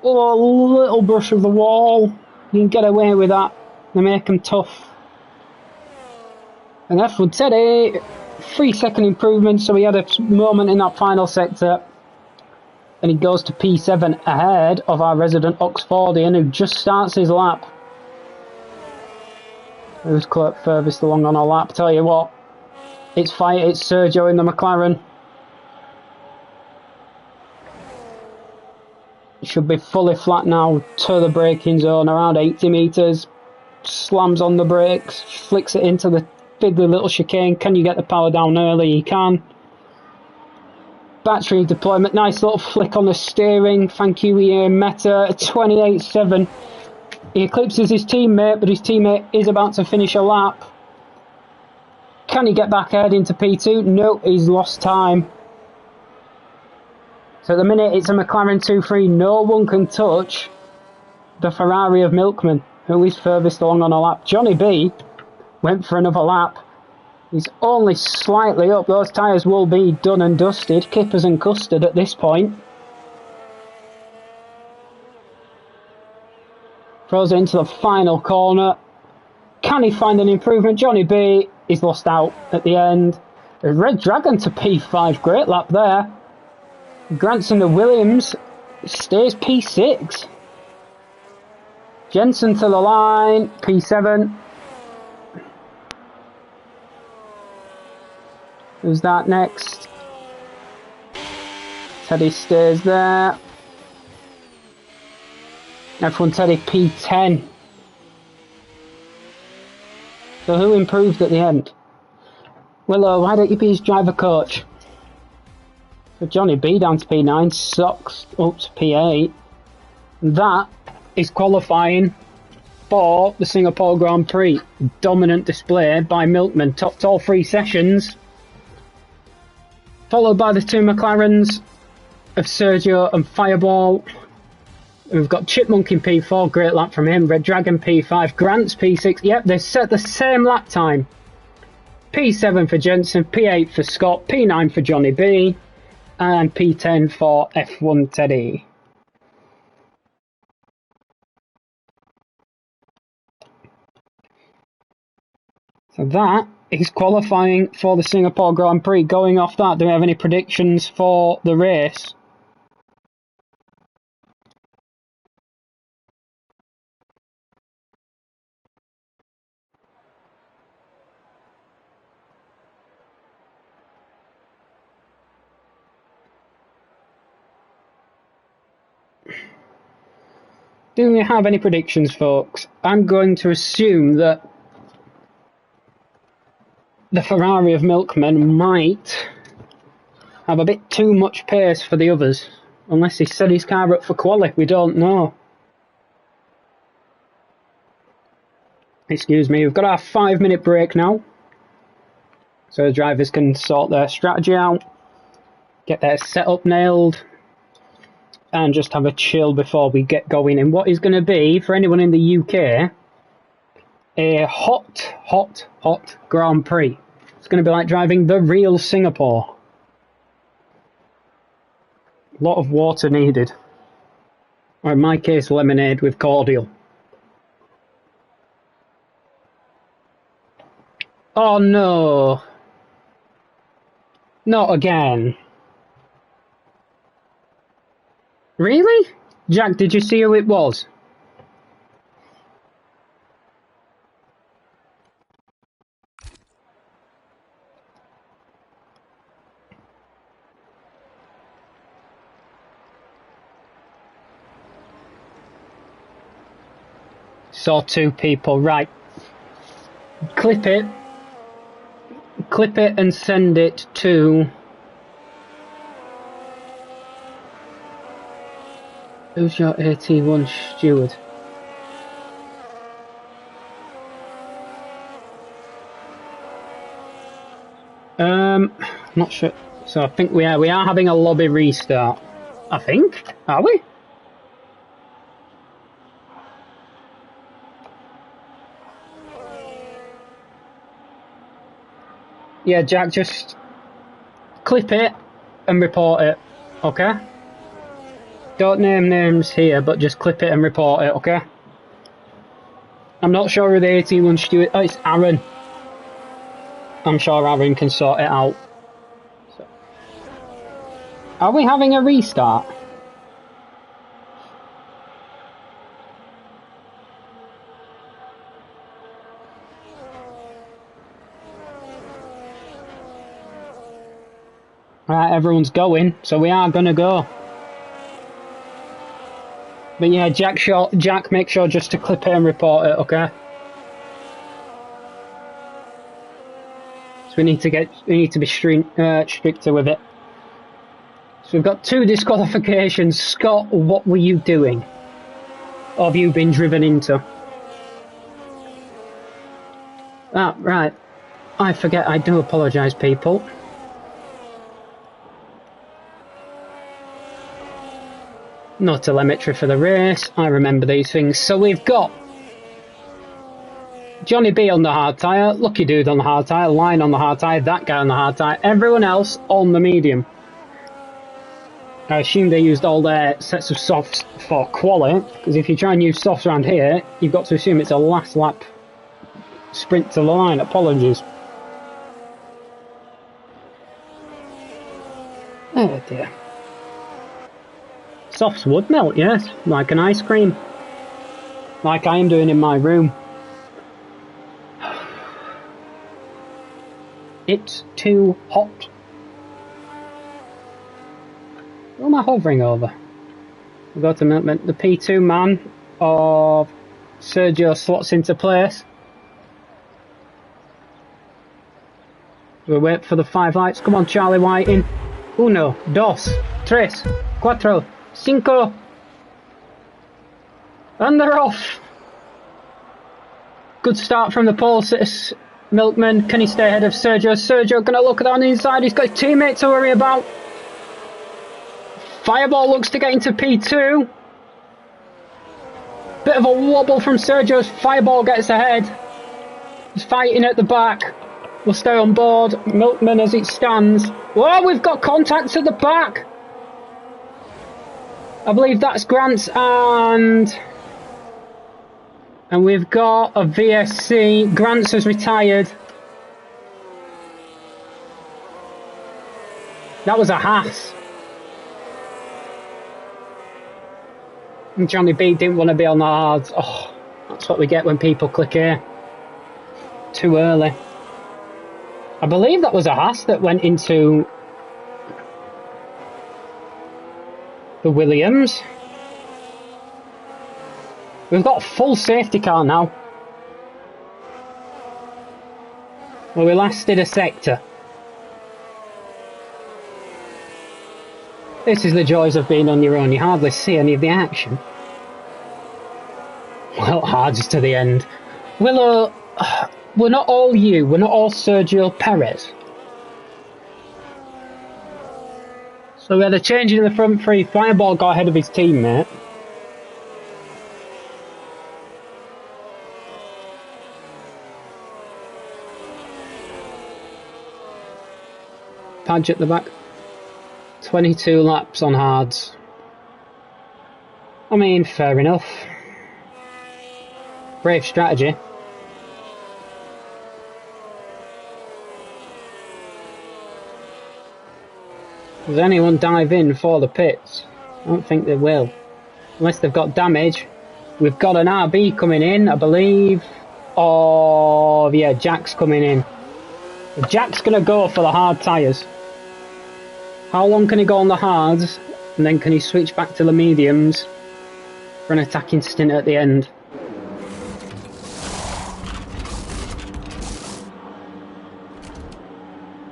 Oh, a little brush of the wall. You can get away with that. They make them tough. And that's for Teddy. 3-second improvement, so he had a moment in that final sector. And he goes to P7 ahead of our resident Oxfordian who just starts his lap. Who's furthest along on our lap? Tell you what, it's Sergio in the McLaren. Should be fully flat now to the braking zone, around 80 metres. Slams on the brakes, flicks it into the fiddly little chicane. Can you get the power down early? You can. Battery deployment, nice little flick on the steering. Thank you, IAmMink. 28.7. He eclipses his teammate, but his teammate is about to finish a lap. Can he get back ahead into P2? No, he's lost time. So at the minute it's a McLaren 2-3. No one can touch the Ferrari of Milkman, who is furthest along on a lap. Johnny B went for another lap. He's only slightly up. Those tyres will be done and dusted. Kippers and custard at this point. Throws it into the final corner. Can he find an improvement? Johnny B is lost out at the end. The RedDragan to P5. Great lap there. Granson to Williams stays P6. Jenson to the line, P7. Who's that next? Teddy stays there. F1 Teddy P10. So who improved at the end? Willow, why don't you be his driver coach? So Johnny B down to P9, SOX up to P8. That is qualifying for the Singapore Grand Prix. Dominant display by Milkman. Topped all 3 sessions. Followed by the 2 McLarens of Sergio and Fireball. We've got Chipmunk in P4, great lap from him. RedDragan P5, Grant's P6. Yep, they set the same lap time. P7 for Jenson, P8 for Scott, P9 for Johnny B. And P10 for F1 Teddy. So that is qualifying for the Singapore Grand Prix. Going off that, do we have any predictions for the race? Do we have any predictions, folks? I'm going to assume that the Ferrari of Milkman might have a bit too much pace for the others. Unless he set his car up for quali, we don't know. Excuse me, we've got our 5-minute break now. So the drivers can sort their strategy out, get their setup nailed, and just have a chill before we get going in what is going to be, for anyone in the UK, a hot Grand Prix. It's going to be like driving the real Singapore. A lot of water needed. Or in my case, lemonade with cordial. Oh no! Not again. Really? Jack, did you see who it was? Saw two people, right. Clip it and send it to... Who's your AT1 steward? Not sure. So I think we are having a lobby restart. I think. Are we? Yeah, Jack, just clip it and report it, okay? Don't name names here, but just clip it and report it, okay? I'm not sure who the AT1 steward... Oh, it's Aaron. I'm sure Aaron can sort it out. So. Are we having a restart? Right, everyone's going, so we are going to go. But yeah, Jack, make sure just to clip it and report it, okay? So we need to be stricter with it. So we've got 2 disqualifications. Scott, what were you doing? Or have you been driven into? Ah, right. I forget, I do apologise, people. No telemetry for the race. I remember these things. So we've got Johnny B on the hard tyre, Lucky Dude on the hard tyre, Line on the hard tyre, that guy on the hard tyre, everyone else on the medium. I assume they used all their sets of softs for quali, because if you try and use softs around here, you've got to assume it's a last lap sprint to the line. Apologies. Oh dear. Softs would melt, yes, like an ice cream. Like I am doing in my room. It's too hot. What am I hovering over? We've got to milkman. The P2 man of Sergio slots into place. We'll wait for the 5 lights. Come on, Charlie Whiting. Uno, dos, tres, cuatro, cinco. And they're off. Good start from the pole. Milkman, can he stay ahead of Sergio? Sergio gonna look at on the inside. He's got his teammate to worry about. Fireball looks to get into P2. Bit of a wobble from Sergio's. Fireball gets ahead. He's fighting at the back. We'll stay on board. Milkman as it stands. Whoa, we've got contacts at the back. I believe that's Grant's and we've got a VSC. Grant's has retired. That was a Haas. And Johnny B didn't want to be on the hards. Oh, that's what we get when people click here. Too early. I believe that was a Haas that went into the Williams. We've got a full safety car now. Well, we last did a sector. This is the joys of being on your own. You hardly see any of the action. Well, hards to the end. Willow, we're not all you. We're not all Sergio Perez. So we had a change in the front three. Fireball got ahead of his teammate. Padge at the back. 22 laps on hards. I mean, fair enough. Brave strategy. Does anyone dive in for the pits? I don't think they will. Unless they've got damage. We've got an RB coming in, I believe. Oh, yeah, Jack's coming in. Jack's going to go for the hard tyres. How long can he go on the hards? And then can he switch back to the mediums for an attacking stint at the end?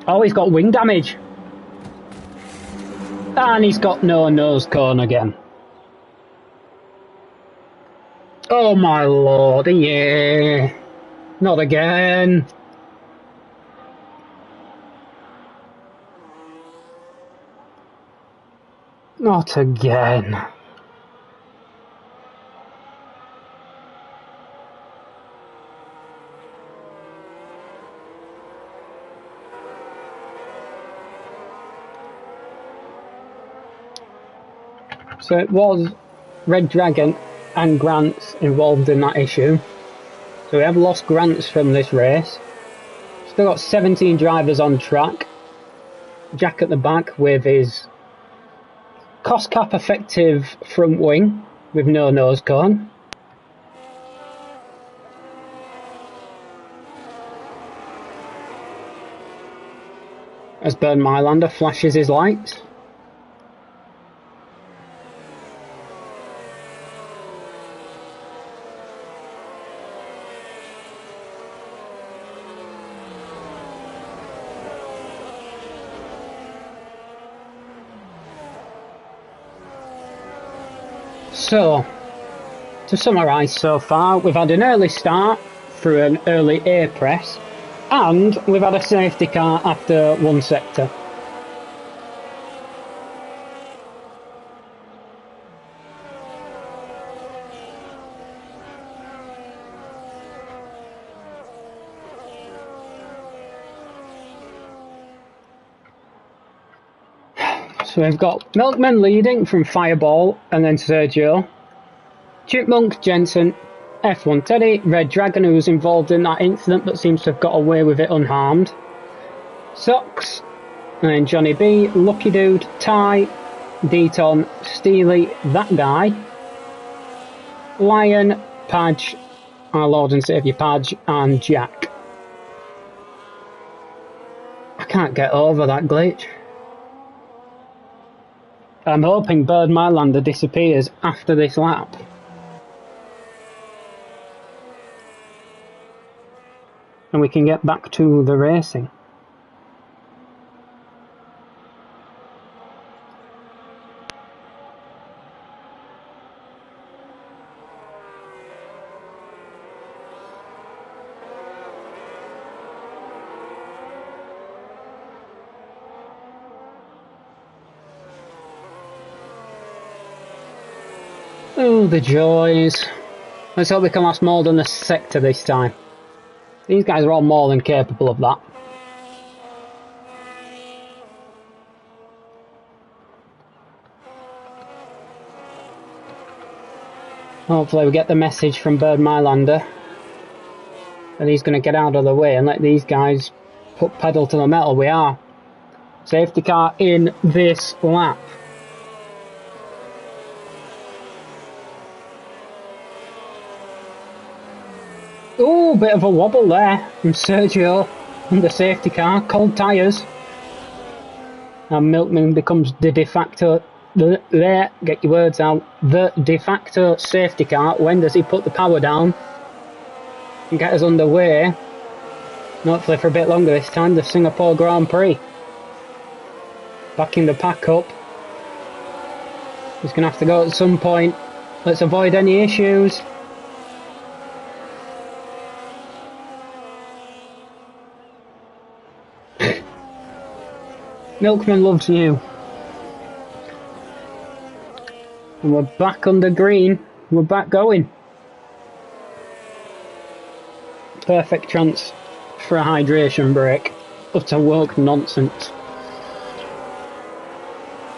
Oh, he's got wing damage. And he's got no nose cone again. Oh my lord, yeah. Not again. Not again. So it was RedDragan and Grants involved in that issue. So we have lost Grants from this race. Still got 17 drivers on track. Jack at the back with his cost cap effective front wing with no nose cone. As Bernd Mylander flashes his lights. So, to summarise so far, we've had an early start through an early air press, and we've had a safety car after one sector. So we've got Milkman leading from Fireball and then Sergio. Chipmunk, Jenson, F1 Teddy, RedDragan, who was involved in that incident but seems to have got away with it unharmed. SOX, and then Johnny B, Lucky Dude, Ty, Deton, Steeley, that guy, Lion, Padge, our Lord and Saviour Padge, and Jack. I can't get over that glitch. I'm hoping Bernd Mylander disappears after this lap. And we can get back to the racing. Oh, the joys. Let's hope we can last more than the sector this time. These guys are all more than capable of that. Hopefully we get the message from Bernd Mylander that he's going to get out of the way and let these guys put pedal to the metal. We are. Safety car in this lap. Oh, bit of a wobble there from Sergio and the safety car. Cold tyres. And Milkman becomes the de facto, get your words out, the de facto safety car. When does he put the power down and get us underway? Hopefully for a bit longer this time, the Singapore Grand Prix. Backing the pack up. He's going to have to go at some point. Let's avoid any issues. Milkman loves you. And we're back under green. We're back going. Perfect chance for a hydration break. Utter woke nonsense.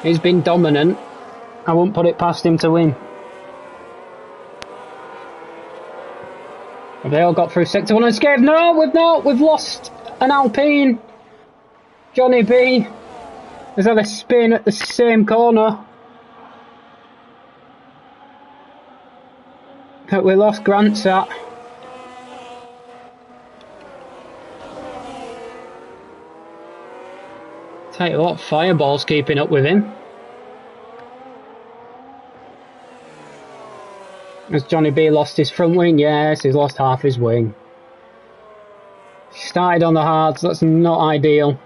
He's been dominant. I won't put it past him to win. Have they all got through sector 1 unscathed? No, we've not. We've lost an Alpine. Johnny B has had a spin at the same corner. But we lost Grant's at. Tell you what, Fireball's keeping up with him. Has Johnny B lost his front wing? Yes, he's lost half his wing. Started on the hards, that's not ideal.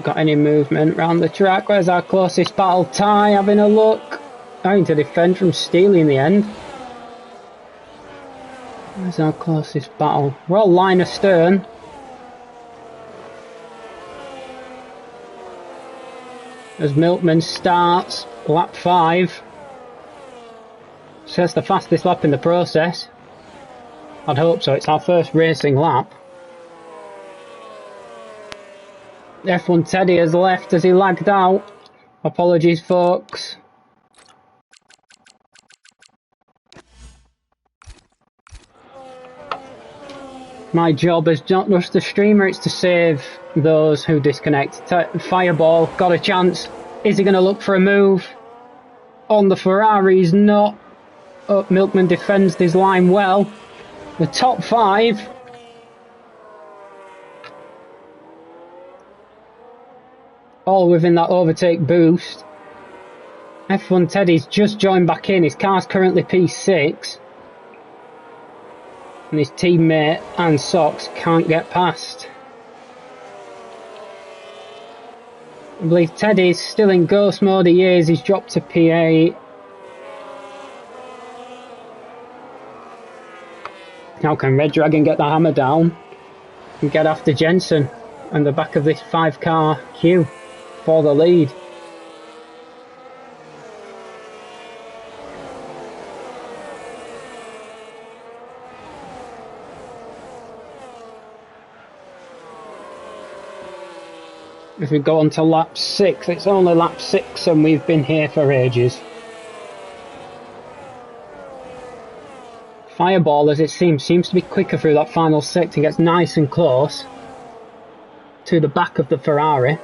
Got any movement around the track? Where's our closest battle? Ty having a look. Having to defend from Steeley in the end. Where's our closest battle? We're all line astern. As Milkman starts lap 5. So that's the fastest lap in the process. I'd hope so, it's our first racing lap. F1 Teddy has left as he lagged out. Apologies, folks. My job as not just the streamer, it's to save those who disconnect. Fireball got a chance. Is he going to look for a move? On the Ferrari's not. Milkman defends his line well. The top 5. All within that overtake boost. F1 Teddy's just joined back in. His car's currently P6. And his teammate and SOX can't get past. I believe Teddy's still in ghost mode. He is. He's dropped to P8. Now can RedDragan get the hammer down and get after Jenson and the back of this 5-car queue for the lead? If we go on to lap 6, it's only lap 6 and we've been here for ages. Fireball, as it seems to be quicker through that final sector, gets nice and close to the back of the Ferrari.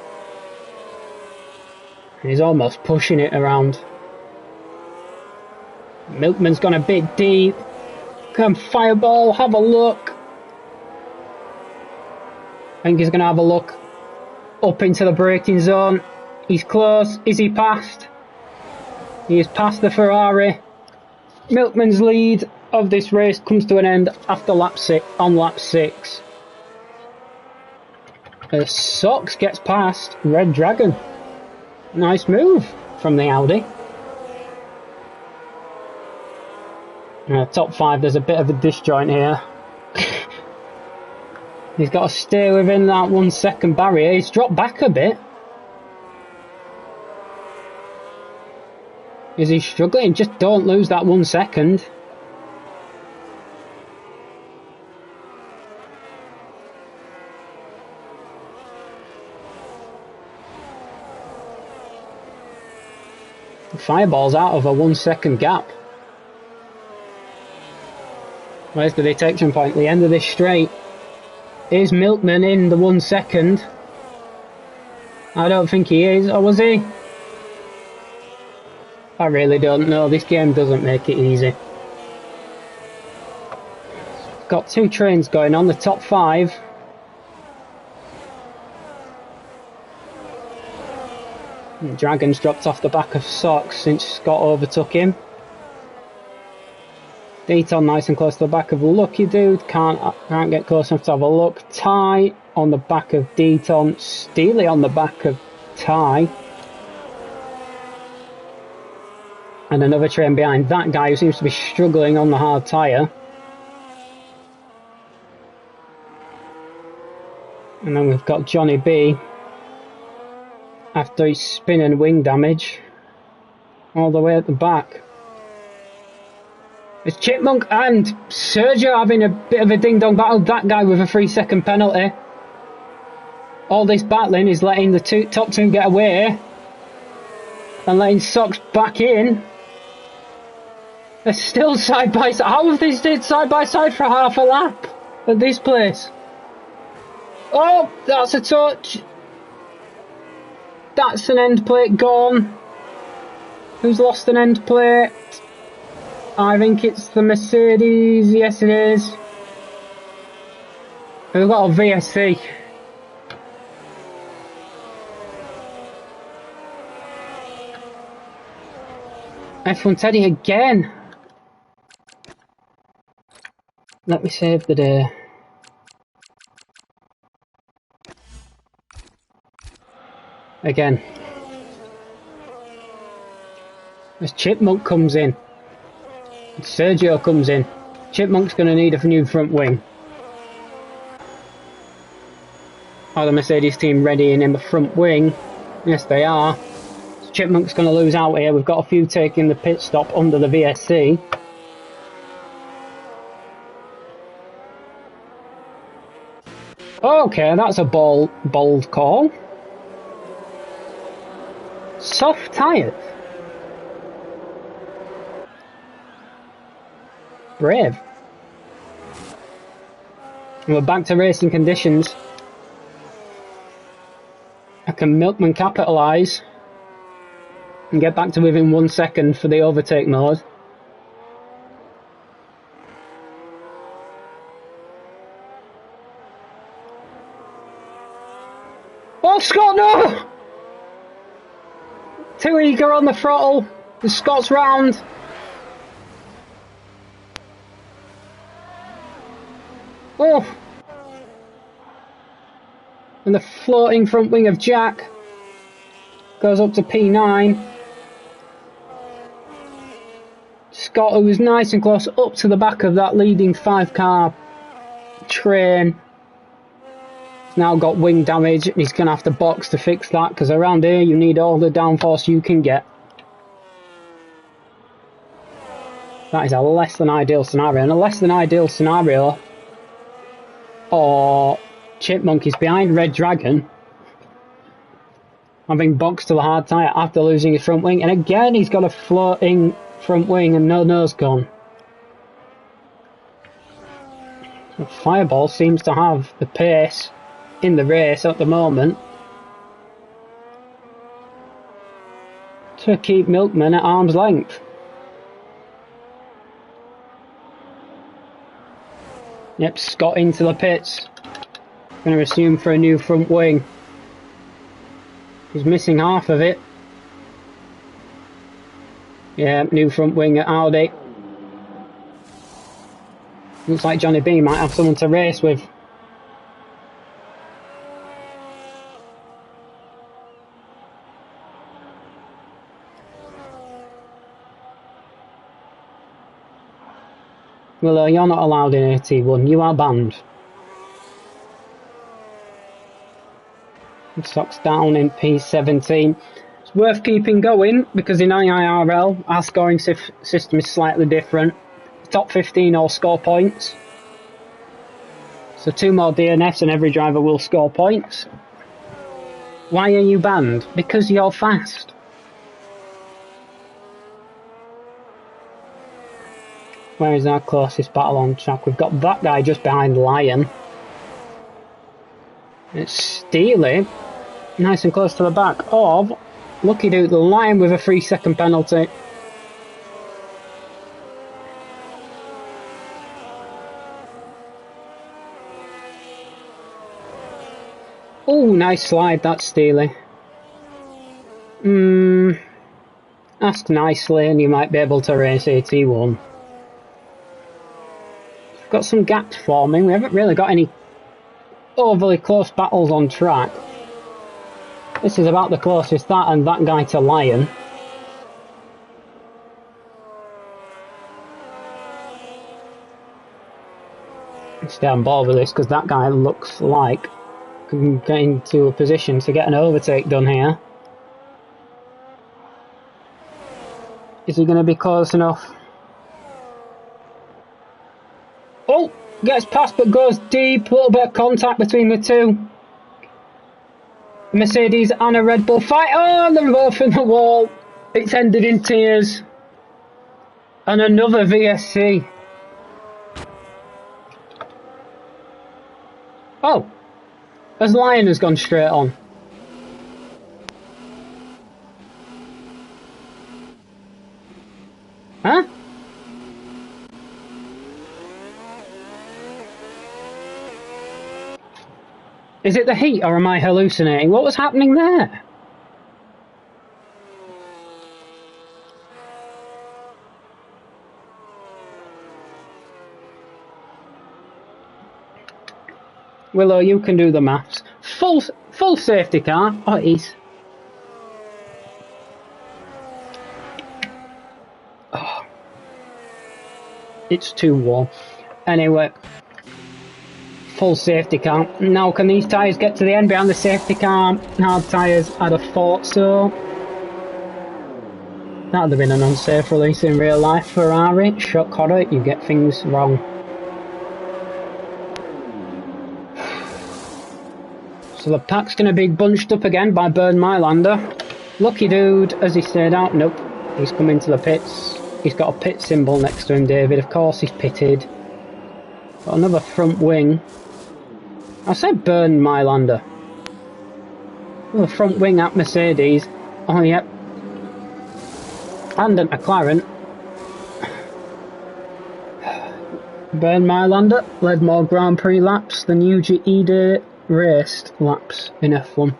He's almost pushing it around. Milkman's gone a bit deep. Come Fireball, have a look. I think he's going to have a look up into the braking zone. He's close. Is he past? He is past the Ferrari. Milkman's lead of this race comes to an end after lap 6. On lap 6, SOX gets past RedDragan. Nice move from the Audi. Top 5, there's a bit of a disjoint here. He's got to stay within that 1 second barrier. He's dropped back a bit. Is he struggling? Just don't lose that 1 second. Fireball's out of a 1 second gap. Where's the detection point? The end of this straight. Is Milkman in the 1 second? I don't think he is, or was he? I really don't know. This game doesn't make it easy. Got 2 trains going on, the top 5. Dragon's dropped off the back of SOX since Scott overtook him. Deaton nice and close to the back of Lucky Dude. Can't get close enough to have a look. Ty on the back of Deaton. Steeley on the back of Ty. And another train behind that guy who seems to be struggling on the hard tyre. And then we've got Johnny B, after his spin and wing damage, all the way at the back. It's Chipmunk and Sergio having a bit of a ding-dong battle. That guy with a 3-second penalty. All this battling is letting the top two get away and letting SOX back in. They're still side by side. How have they stayed side by side for half a lap at this place? Oh, that's a touch. That's an end plate gone. Who's lost an end plate? I think it's the Mercedes. Yes, it is. We've got a VSC. F1 Teddy again. Let me save the day. Again. As Chipmunk comes in. Sergio comes in. Chipmunk's going to need a new front wing. Are the Mercedes team ready in the front wing? Yes, they are. Chipmunk's going to lose out here. We've got a few taking the pit stop under the VSC. Okay, that's a bold call. Soft tyres. Brave. And we're back to racing conditions. Can Milkman capitalise and get back to within 1 second for the overtake mode? Oh, Scott, no! Too eager on the throttle. The Scott's round. Oh! And the floating front wing of Jack goes up to P9. Scott, who was nice and close up to the back of that leading 5-car train, has now got wing damage. He's going to have to box to fix that, because around here you need all the downforce you can get. That is a less than ideal scenario, and a less than ideal scenario or Chipmunk is behind RedDragan, having boxed to the hard tyre after losing his front wing, and again he's got a floating front wing and no nose cone. So Fireball seems to have the pace in the race at the moment to keep Milkman at arm's length. Yep, Scott into the pits. Going to assume for a new front wing. He's missing half of it. Yeah, new front wing at Audi. Looks like Johnny B might have someone to race with. Well, you're not allowed in AT1, you are banned. SOX down in P17. It's worth keeping going because in IIRL our scoring system is slightly different. The top 15 all score points. So 2 more DNFs and every driver will score points. Why are you banned? Because you're fast. Where is our closest battle on track? We've got that guy just behind Lion. It's Steeley, nice and close to the back of Lucky Duke, the Lion with a 3-second penalty. Oh, nice slide, that's Steeley. Ask nicely and you might be able to race AT1. Got some gaps forming. We haven't really got any overly close battles on track. This is about the closest, that and that guy to Lion. stay on board with this because that guy looks like can get into a position to get an overtake done here. Is he going to be close enough? Oh, gets past but goes deep. A little bit of contact between the two. Mercedes and a Red Bull fight. Oh, they're both in the wall. It's ended in tears. And another VSC. Oh, as Lion has gone straight on. Huh? Is it the heat or am I hallucinating? What was happening there? Willow, you can do the maths. Full safety car. Oh, it is. Oh. It's too warm. Anyway. Full safety car. Now can these tyres get to the end behind the safety car? Hard tyres, I'd have thought so. That would have been an unsafe release in real life. Ferrari, shock horror, you get things wrong. So the pack's going to be bunched up again by Bernd Mailander. Lucky dude, has he stayed out? Nope. He's come into the pits. He's got a pit symbol next to him, David. Of course he's pitted. Got another front wing. I said Bernd Mailander. Oh, front wing at Mercedes. Oh, yep. And at McLaren. Bernd Mailander led more Grand Prix laps than IIDavidH raced laps in F1.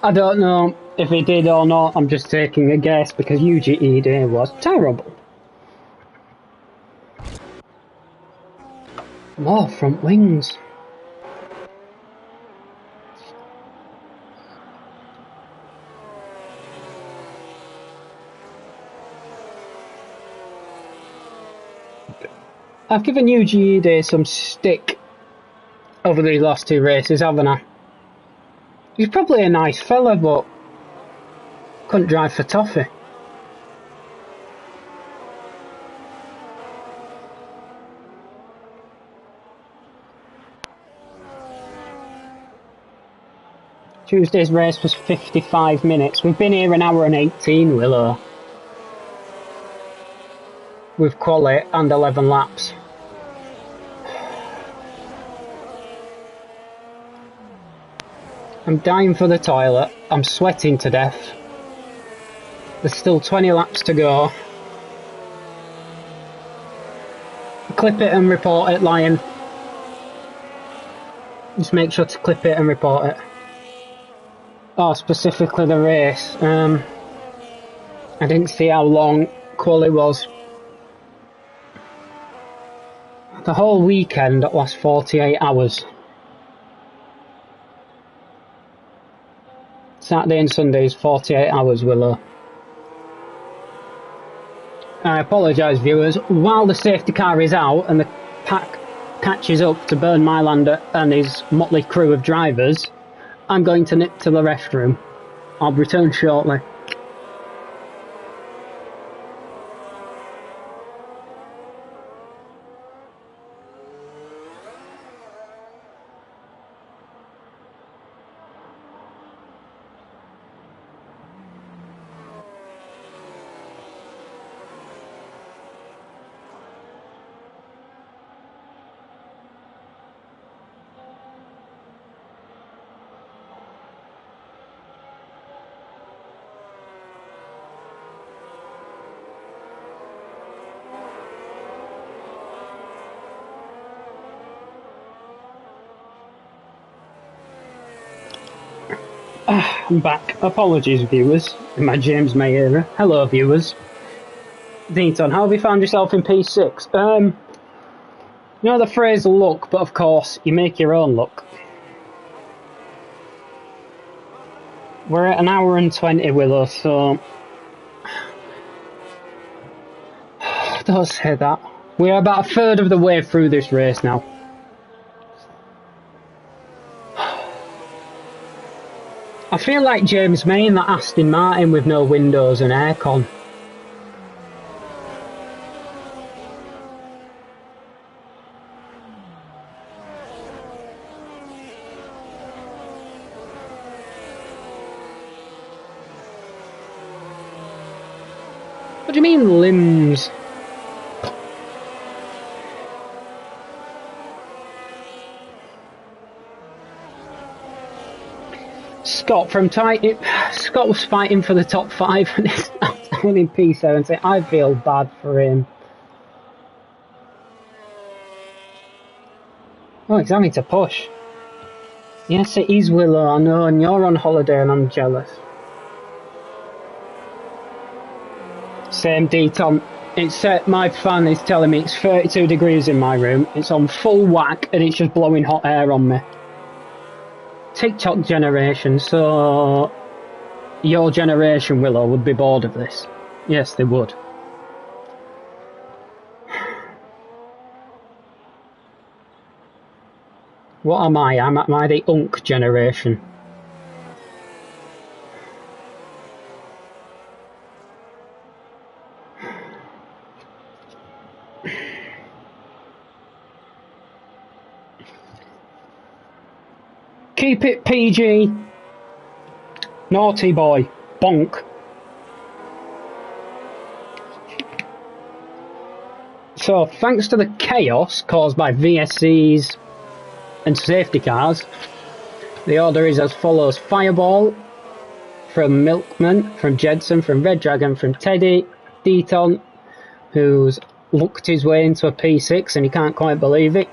I don't know if he did or not, I'm just taking a guess because IIDavidH was terrible. More front wings. I've given IIDavidH some stick over these last two races, haven't I? He's probably a nice fella, but couldn't drive for toffee. Tuesday's race was 55 minutes. We've been here an hour and 18, Willow. With quali and 11 laps. I'm dying for the toilet. I'm sweating to death. There's still 20 laps to go. Clip it and report it, Lion. Just make sure to clip it and report it. Oh, specifically the race. I didn't see how long quali was. The whole weekend lasts 48 hours. Saturday and Sunday is 48 hours, Willow. I apologise, viewers. While the safety car is out and the pack catches up to Bernd Mailander and his motley crew of drivers, I'm going to nip to the restroom. I'll return shortly. I'm back. Apologies, viewers, in my James May era. Hello, viewers. Deaton, how have you found yourself in P6? You know the phrase luck, but of course, you make your own luck. We're at 1 hour and 20, Willow, so... Don't say that. We're about a third of the way through this race now. I feel like James May in that Aston Martin with no windows and aircon. What do you mean, limbs? Scott from Scott was fighting for the top 5 and he's down in P70. I feel bad for him. Oh, he's having to push. Yes, it is, Willow, I know, and you're on holiday and I'm jealous. Same D-Tom. It's my fan is telling me it's 32 degrees in my room. It's on full whack and it's just blowing hot air on me. TikTok generation, so your generation, Willow, would be bored of this. Yes, they would. What am I? Am I the Unk generation? Keep it PG. Naughty boy. Bonk. So, thanks to the chaos caused by VSCs and safety cars, the order is as follows. Fireball from Milkman, from Jenson, from RedDragan, from Teddy, Deaton, who's looked his way into a P6 and he can't quite believe it.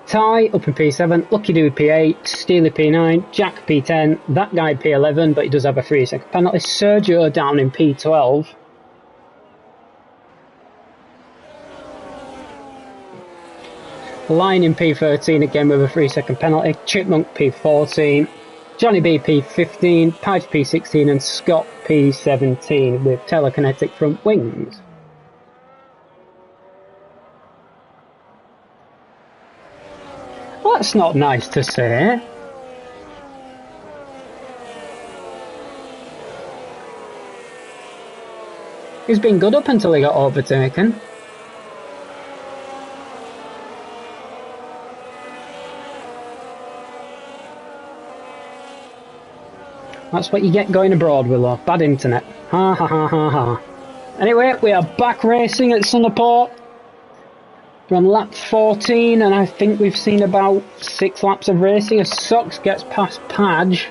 Ty up in P7, Lucky Dude P8, Steeley P9, Jack P10, that guy P11, but he does have a 3-second penalty. Sergio down in P12. Line in P13 again with a 3-second penalty. Chipmunk P14, Johnny B P15, Padge P16 and Scott P17 with telekinetic front wings. Well, that's not nice to say. He's been good up until he got overtaken. That's what you get going abroad, Willow. Bad internet. Ha ha ha ha ha. Anyway, we are back racing at Sunderport. We're on lap 14 and I think we've seen about 6 laps of racing as SOX gets past Padge.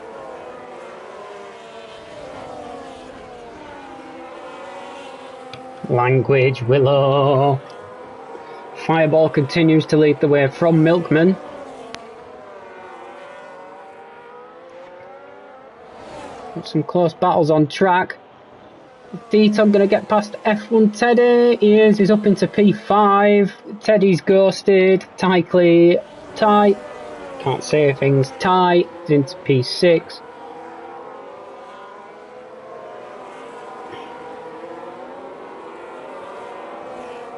Language, Willow. Fireball continues to lead the way from Milkman. Got some close battles on track. D-Tom going to get past F1 Teddy. He's up into P5. Teddy's ghosted. TyCleere. Ty. Can't say things. Ty is into P6.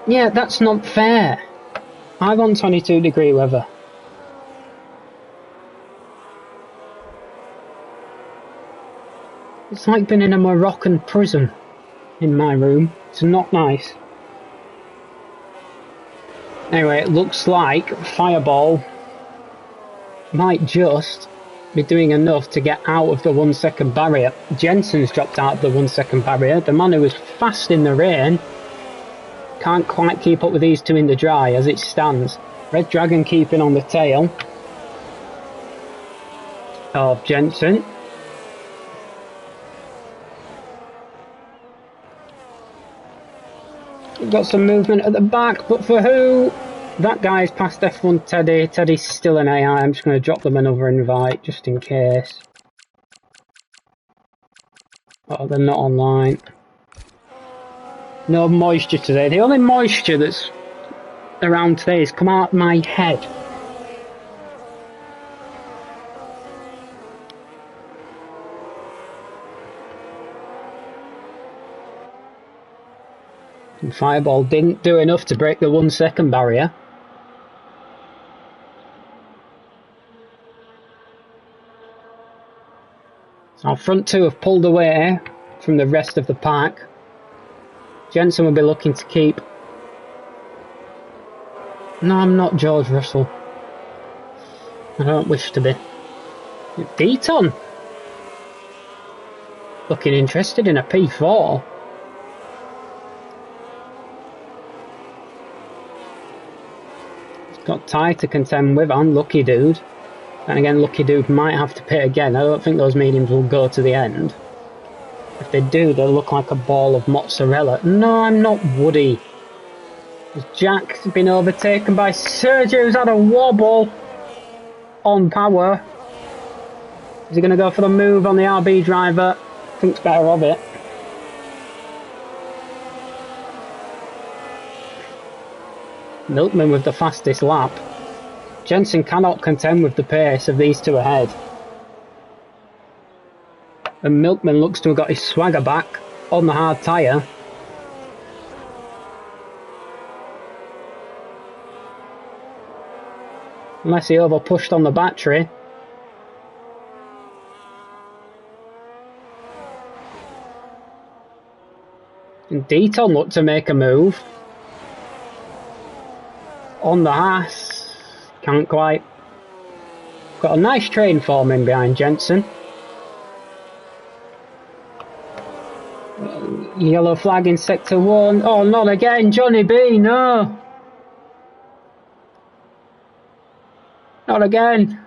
Yeah, that's not fair. I want 22 degree weather. It's like being in a Moroccan prison in my room. It's not nice. Anyway, it looks like Fireball might just be doing enough to get out of the 1 second barrier. Jenson's dropped out of the 1 second barrier. The man who was fast in the rain can't quite keep up with these two in the dry as it stands. RedDragan keeping on the tail of Jenson. We've got some movement at the back, but for who? That guy's past F1 Teddy. Teddy's still an AI. I'm just going to drop them another invite just in case. Oh, they're not online. No moisture today. The only moisture that's around today has come out of my head. And Fireball didn't do enough to break the 1 second barrier. Our front two have pulled away from the rest of the pack. Jenson will be looking to keep. No, I'm not George Russell. I don't wish to be. Deaton! Looking interested in a P4. He's got Ty to contend with and Lucky Dude. And again, Lucky Dude might have to pit again. I don't think those mediums will go to the end. If they do, they'll look like a ball of mozzarella. No, I'm not Woody. Jack's been overtaken by Sergio, who's had a wobble on power. Is he going to go for the move on the RB driver? Thinks better of it. Milkman with the fastest lap. Jenson cannot contend with the pace of these two ahead. And Milkman looks to have got his swagger back on the hard tyre. Unless he over pushed on the battery. And Deaton looked to make a move. On the Haas. Can't quite. Got a nice train forming behind Jenson. Yellow flag in sector 1. Oh, not again, Johnny B, no. Not again.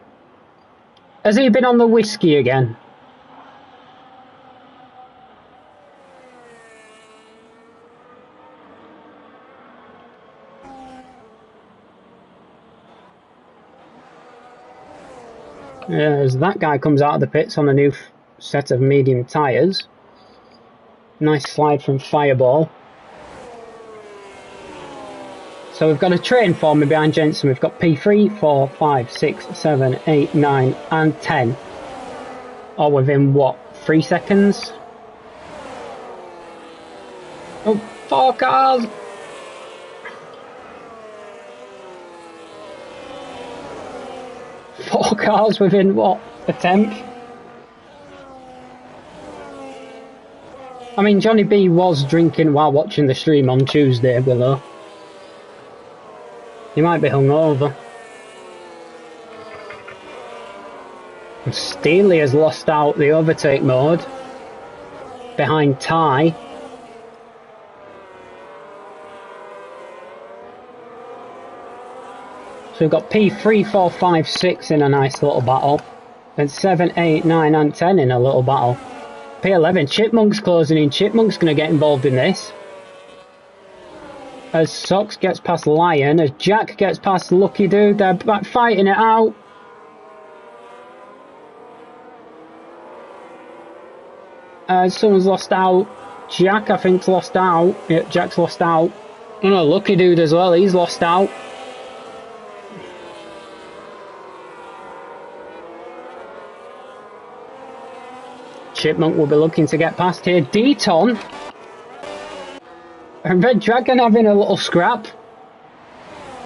Has he been on the whiskey again? As that guy comes out of the pits on a new set of medium tyres. Nice slide from Fireball. So we've got a train forming behind Jenson. We've got P3, 4, 5, 6, 7, 8, 9 and 10. All within what, 3 seconds? Oh, 4 cars! Four cars within what, a tenth? I mean, Johnny B was drinking while watching the stream on Tuesday, Willow. He might be hungover. And Steeley has lost out the overtake mode behind Ty. So we've got P3, 4, 5, 6 in a nice little battle. And 7, 8, 9 and 10 in a little battle. P11, Chipmunk's closing in. Chipmunk's going to get involved in this. As SOX gets past Lion, as Jack gets past Lucky Dude, they're back fighting it out. Someone's lost out. Jack, I think's lost out. Yep, Jack's lost out. Oh no, Lucky Dude as well, he's lost out. Chipmunk will be looking to get past here. Deaton and RedDragan having a little scrap.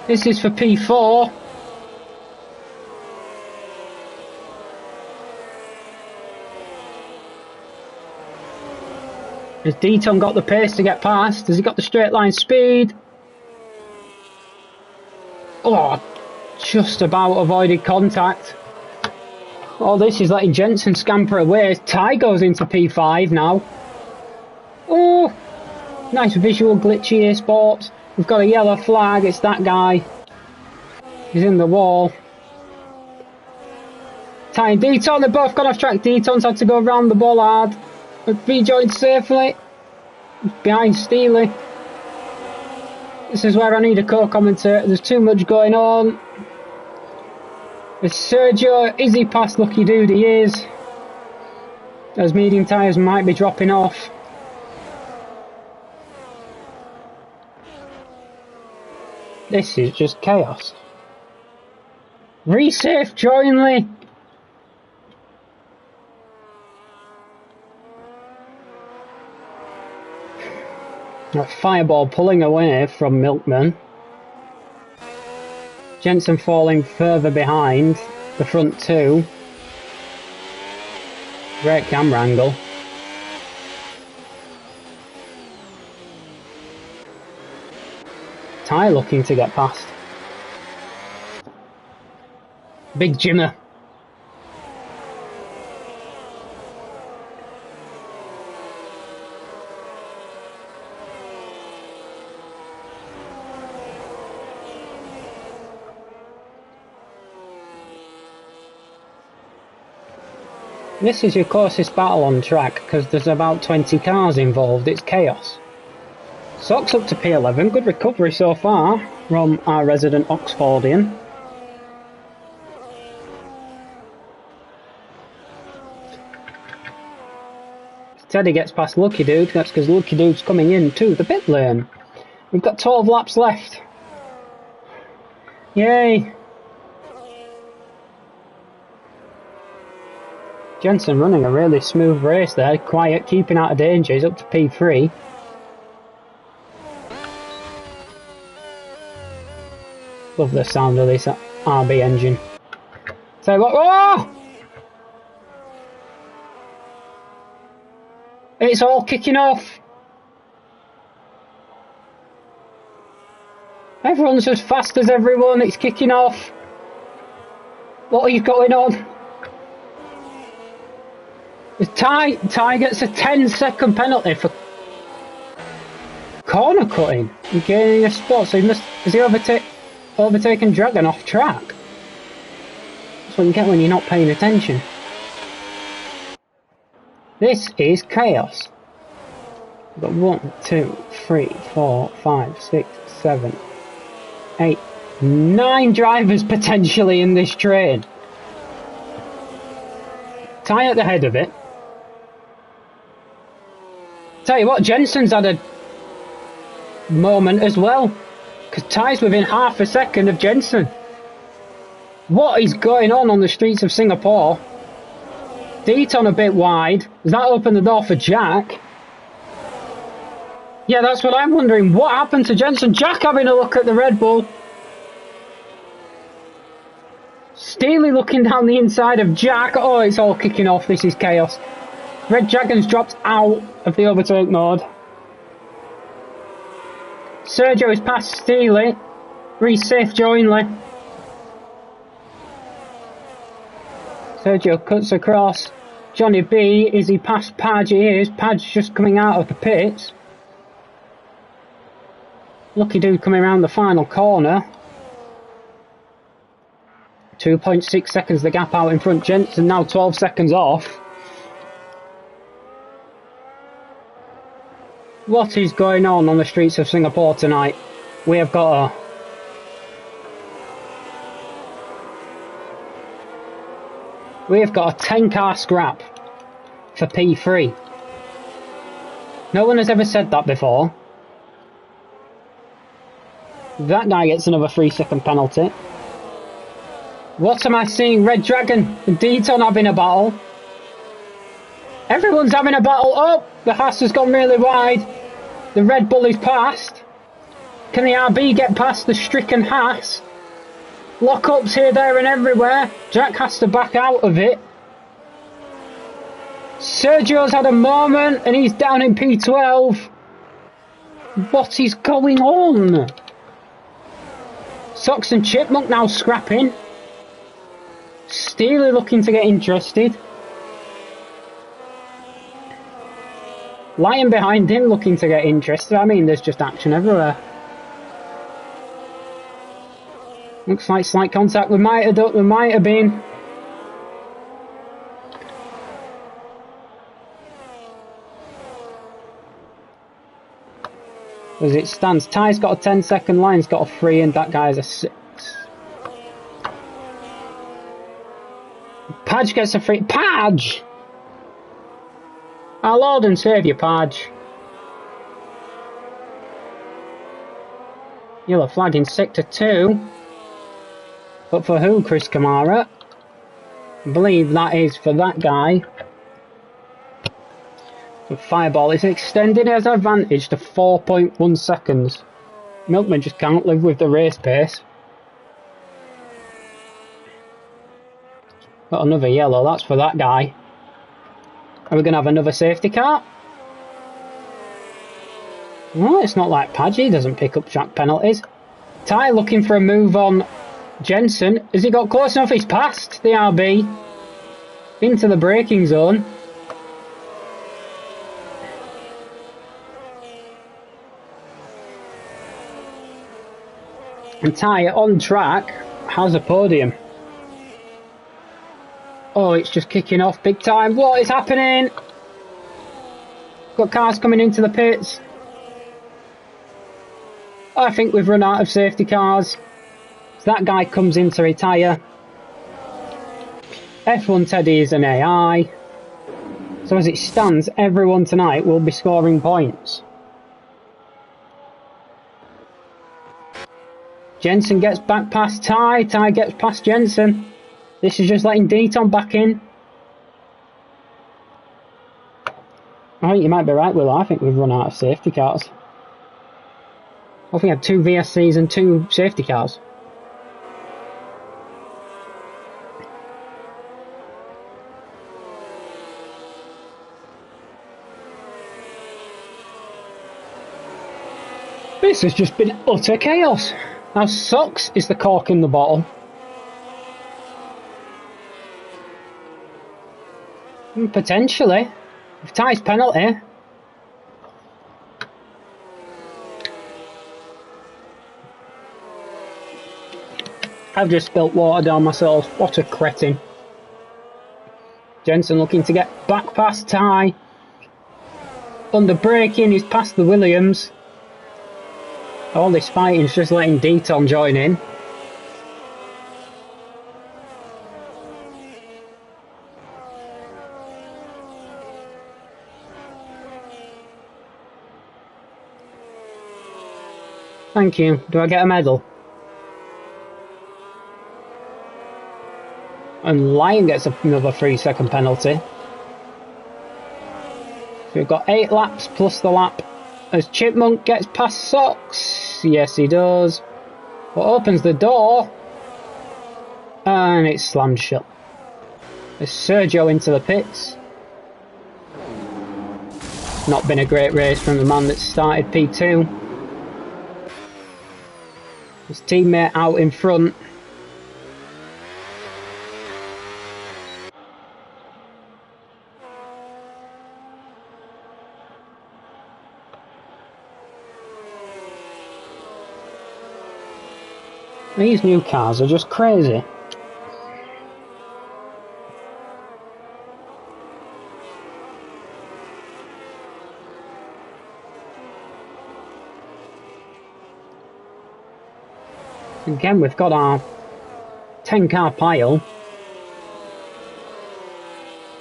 This is for P4. Has Deaton got the pace to get past? Has he got the straight line speed? Oh, just about avoided contact. Oh, this is letting Jenson scamper away. Ty goes into P5 now. Oh, nice visual glitchy here, Sports. We've got a yellow flag. It's that guy. He's in the wall. Ty and Deaton, they've both gone off track. Deaton's had to go around the bollard. But rejoined safely. Behind Steeley. This is where I need a co-commentator. There's too much going on. There's Sergio, is he past Lucky Dude? He is. Those medium tyres might be dropping off. This is just chaos. Resafe jointly. Fireball pulling away from Milkman. Jenson falling further behind the front two. Great camera angle. Ty looking to get past. Big Jimmer. This is your closest battle on track because there's about 20 cars involved. It's chaos. SOX up to P11. Good recovery so far from our resident Oxfordian. Teddy gets past Lucky Dude. That's because Lucky Dude's coming in to the pit lane. We've got 12 laps left. Yay! Jenson running a really smooth race there, quiet, keeping out of danger. He's up to P3. Love the sound of this RB engine. So what? Oh! It's all kicking off. Everyone's as fast as everyone. It's kicking off. What is going on? Ty gets a 10-second penalty for corner cutting and gaining a spot. So has he overtaken Dragon off track? That's what you get when you're not paying attention. This is chaos. We've got 1, 2, 3, 4, 5, 6, 7, 8, 9 drivers potentially in this train. Ty at the head of it. Tell you what, Jenson's had a moment as well, because Ty's within half a second of Jenson. What is going on the streets of Singapore? Deaton a bit wide. Does that open the door for Jack? Yeah, that's what I'm wondering. What happened to Jenson? Jack having a look at the Red Bull. Steeley looking down the inside of Jack. Oh, it's all kicking off. This is chaos. RedDragan's dropped out of the overtake mode. Sergio is past Steeley. Safe jointly. Sergio cuts across. Johnny B, is he past Padge? He is. Padge just coming out of the pits. Lucky Dude coming around the final corner. 2.6 seconds the gap out in front. Jenson now 12 seconds off. What is going on the streets of Singapore tonight? We have got a 10-car scrap for P3. No one has ever said that before. That guy gets another 3-second penalty. What am I seeing? RedDragan and Deaton having a battle. Everyone's having a battle. Oh, the Haas has gone really wide. The Red Bull is past. Can the RB get past the stricken Haas? Lock-ups here, there and everywhere. Jack has to back out of it. Sergio's had a moment and he's down in P12. What is going on? SOX and Chipmunk now scrapping. Steeley looking to get interested. Lion behind him looking to get interested. I mean, there's just action everywhere. Looks like slight contact. We might have been. As it stands, Ty's got a 10-second, Lion's got a 3, and that guy's a 6. Padge gets a 3. Padge! Our Lord and Saviour, Padge. Yellow flag in Sector 2. But for who, Chris Kamara? I believe that is for that guy. But Fireball is extending his advantage to 4.1 seconds. Milkman just can't live with the race pace. Got another yellow, that's for that guy. Are we going to have another safety car? Well, it's not like Padge, he doesn't pick up track penalties. Ty looking for a move on Jenson. Has he got close enough? He's passed the RB into the braking zone. And Ty on track has a podium. Oh, it's just kicking off big time. What is happening? Got cars coming into the pits. I think we've run out of safety cars. So that guy comes in to retire. F1 Teddy is an AI. So as it stands, everyone tonight will be scoring points. Jenson gets back past Ty. Ty gets past Jenson. This is just letting Deaton back in. I think you might be right, Will. I think we've run out of safety cars. I think we had 2 VSCs and 2 safety cars. This has just been utter chaos. Now SOX is the cork in the bottle. Potentially. If Ty's penalty. I've just spilt water down myself. What a cretin. Jenson looking to get back past Ty. Under braking, he's past the Williams. All this fighting is just letting Deaton join in. Thank you. Do I get a medal? And Lion gets another 3-second penalty. So we've got 8 laps plus the lap as Chipmunk gets past SOX. Yes, he does. But opens the door. And it's slammed shut. There's Sergio into the pits. Not been a great race from the man that started P2. His teammate out in front. These new cars are just crazy. Again, we've got our 10 car pile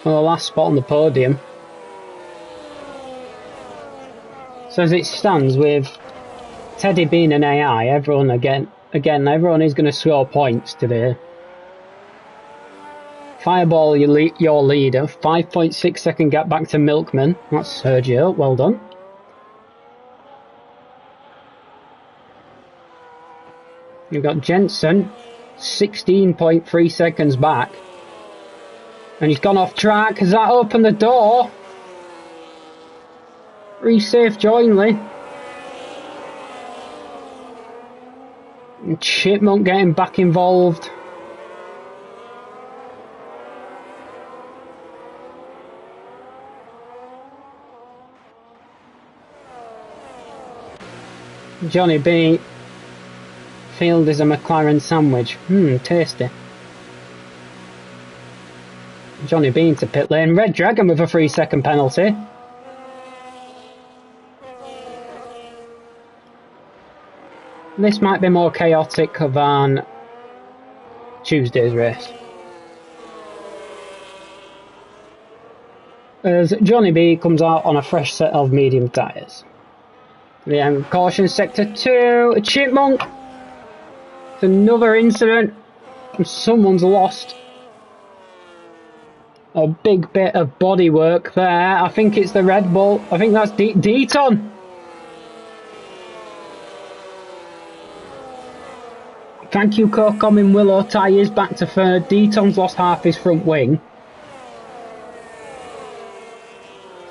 for the last spot on the podium. So as it stands, with Teddy being an AI, everyone everyone is going to score points today. Fireball, your leader, 5.6 second gap back to Milkman. That's Sergio, well done. You've got Jenson, 16.3 seconds back. And he's gone off track. Has that opened the door? Resafe jointly. And Chipmunk getting back involved. Johnny B. Field is a McLaren sandwich. Tasty. Johnny B into pit lane. RedDragan with a 3-second penalty. This might be more chaotic than Tuesday's race. As Johnny B comes out on a fresh set of medium tyres. The caution sector 2. Chipmunk. It's another incident. And someone's lost A big bit of bodywork there. I think it's the Red Bull. I think that's Deaton. Thank you, Cocom in Willow. Ty is back to third. Deaton's lost half his front wing.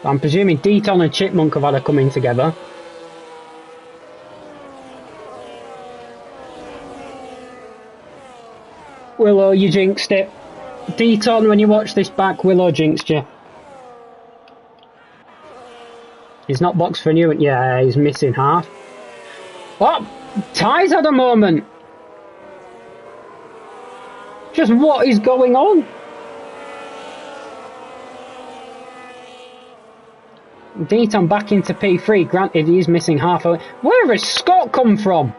So I'm presuming Deaton and Chipmunk have had a coming together. Willow, you jinxed it. Deaton, when you watch this back, Willow jinxed you. He's not boxed for new. Yeah, he's missing half. Oh, Ty's had a moment. Just what is going on? Deaton back into P3. Granted, he's missing half. Where has Scott come from?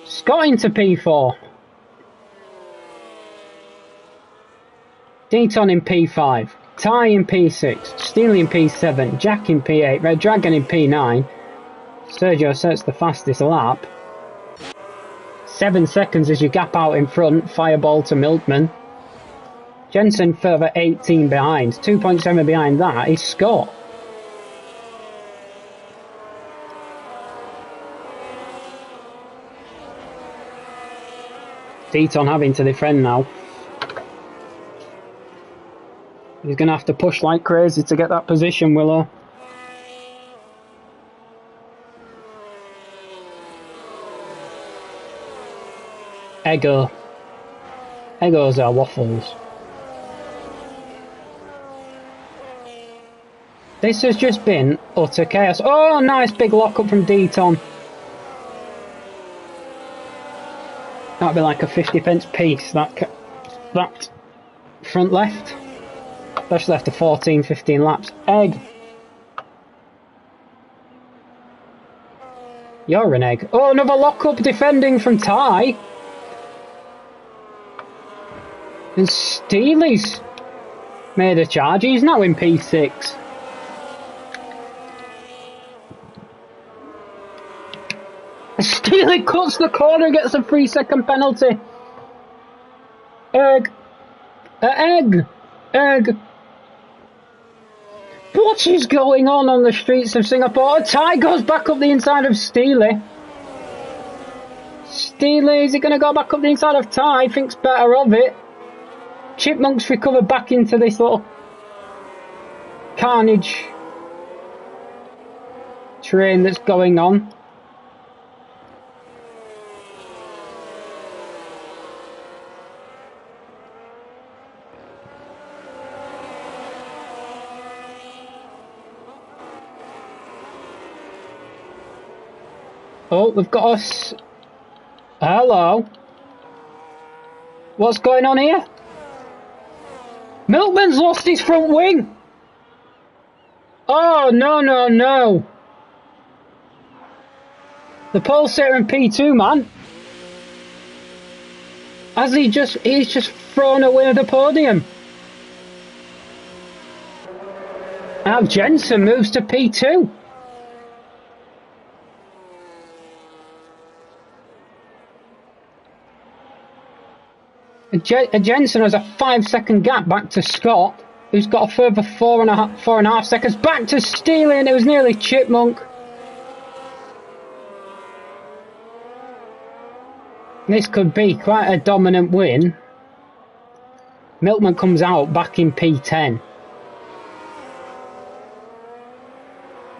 Scott into P4. Deaton in P5. Ty in P6. Steeley in P7. Jack in P8. RedDragan in P9. Sergio sets the fastest lap. 7 seconds as you gap out in front. Fireball to Milkman. Jenson further 18 behind. 2.7 behind that is Scott. Deaton having to defend now. He's going to have to push like crazy to get that position, Willow. Egos are waffles. This has just been utter chaos. Oh, nice big lockup from Deaton. That'd be like a 50p piece, that front left. Especially after 14-15 laps. Egg. You're an egg. Oh, another lockup defending from Ty. And Steeley's made a charge. He's now in P6. Steeley cuts the corner and gets a 3-second penalty. Egg. What is going on the streets of Singapore? Ty goes back up the inside of Steeley. Steeley, is he going to go back up the inside of Ty? Thinks better of it. Chipmunk's recovered back into this little carnage train that's going on. Oh, we've got us. Hello. What's going on here? Milkman's lost his front wing. Oh, no. The pulsator in P2, man. He's just thrown away the podium. Now Jenson moves to P2. Jenson has a 5-second gap back to Scott, who's got a further 4.5 seconds back to Steeley, and it was nearly Chipmunk. This could be quite a dominant win. Milkman comes out back in P10.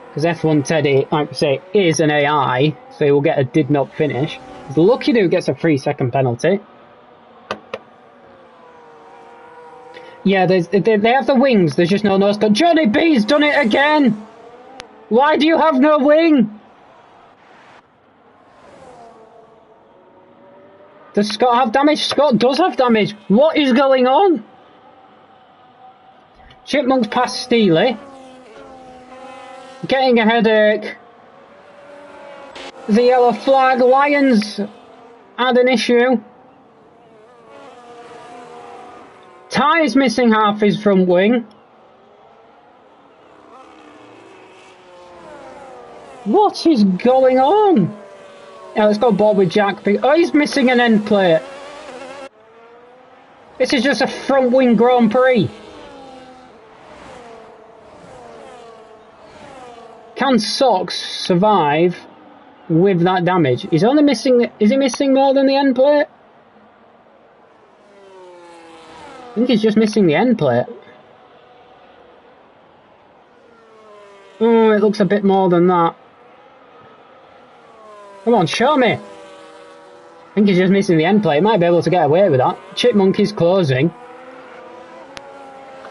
Because F1 Teddy, like we say, is an AI, so he will get a did not finish. He's lucky who gets a 3-second penalty. Yeah, they have the wings, there's just no nose cut. Johnny B's done it again! Why do you have no wing? Does Scott have damage? Scott does have damage. What is going on? Chipmunk's past Steeley. Getting a headache. The yellow flag. Lions had an issue. Ty is missing half his front wing. What is going on? Yeah, let's go board with Jack. Oh, he's missing an end plate. This is just a front wing Grand Prix. Can SOX survive with that damage? He's only missing... Is he missing more than the end plate? I think he's just missing the end plate. Oh, it looks a bit more than that. Come on, show me. I think he's just missing the end plate. He might be able to get away with that. Chipmunk is closing.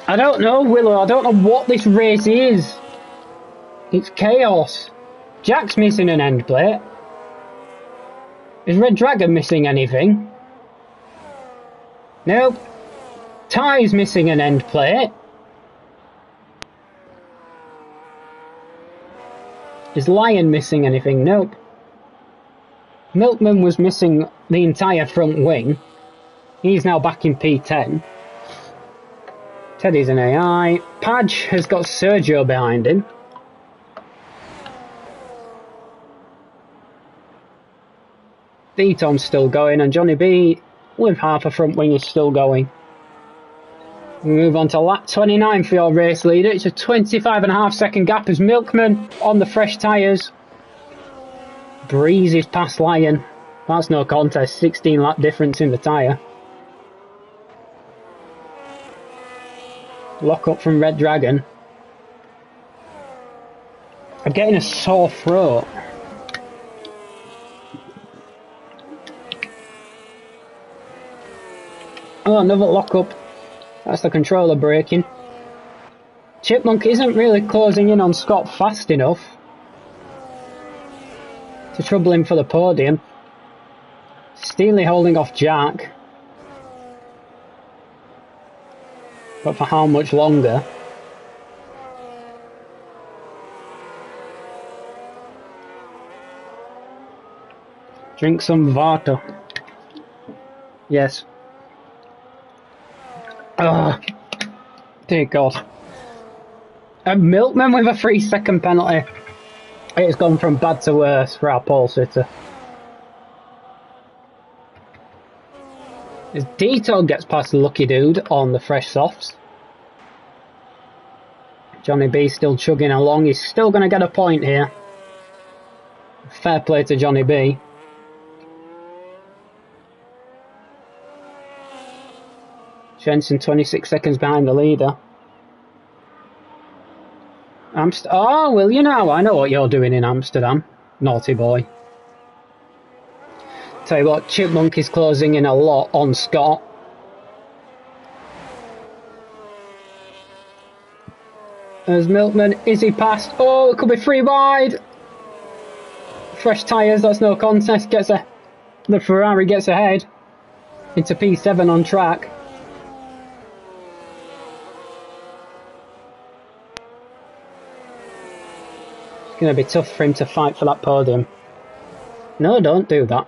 I don't know, Willow. I don't know what this race is. It's chaos. Jack's missing an end plate. Is RedDragan missing anything? Nope. Ty's missing an end plate. Is Lion missing anything? Nope. Milkman was missing the entire front wing. He's now back in P10. Teddy's an AI. Padge has got Sergio behind him. D-Tom's still going, and Johnny B with half a front wing is still going. We move on to lap 29 for your race leader. It's a 25.5 second gap as Milkman on the fresh tyres. Breezes past Lion. That's no contest. 16 lap difference in the tyre. Lock up from RedDragan. I'm getting a sore throat. Oh, another lock up. That's the controller braking. Chipmunk isn't really closing in on Scott fast enough to trouble him for the podium. Steeley holding off Jack. But for how much longer? Drink some water. Yes. Oh, dear God. A Milkman with a 3-second penalty. It's gone from bad to worse for our pole sitter. As Dito gets past the lucky dude on the fresh softs. Johnny B still chugging along. He's still going to get a point here. Fair play to Johnny B. Jenson 26 seconds behind the leader. Oh, well, you know, I know what you're doing in Amsterdam. Naughty boy. Tell you what, Chipmunk is closing in a lot on Scott. There's Milkman. Is he past? Oh, it could be 3 wide. Fresh tyres, that's no contest. The Ferrari gets ahead. Into P7 on track. It's going to be tough for him to fight for that podium. No, don't do that.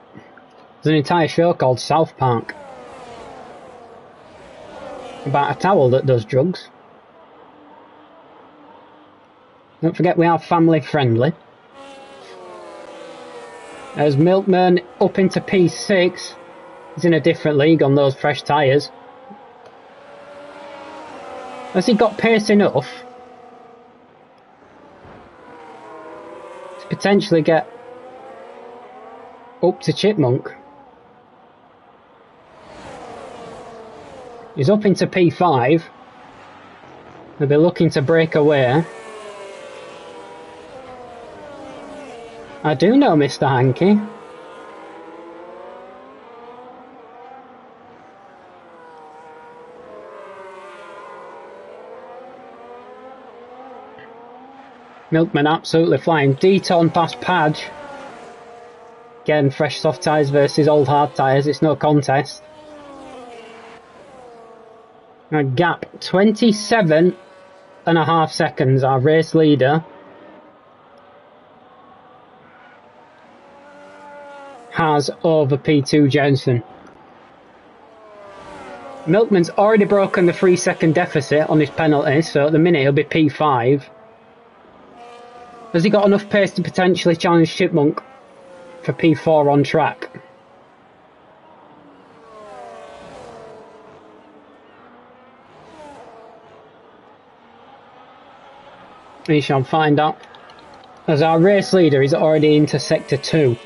There's an entire show called South Park about a towel that does drugs. Don't forget we are family friendly. As Milkman up into P6. He's in a different league on those fresh tyres. Has he got pace enough to potentially get up to Chipmunk? He's up into P5. They'll be looking to break away. I do know Mr. Hankey. Milkman absolutely flying. D-Ton past Padge. Again, fresh soft tyres versus old hard tyres. It's no contest. A gap 27.5 seconds. Our race leader has over P2 Jenson. Milkman's already broken the 3-second deficit on his penalty, so at the minute he'll be P5. Has he got enough pace to potentially challenge Chipmunk for P4 on track. We shall find out, as our race leader is already into Sector 2.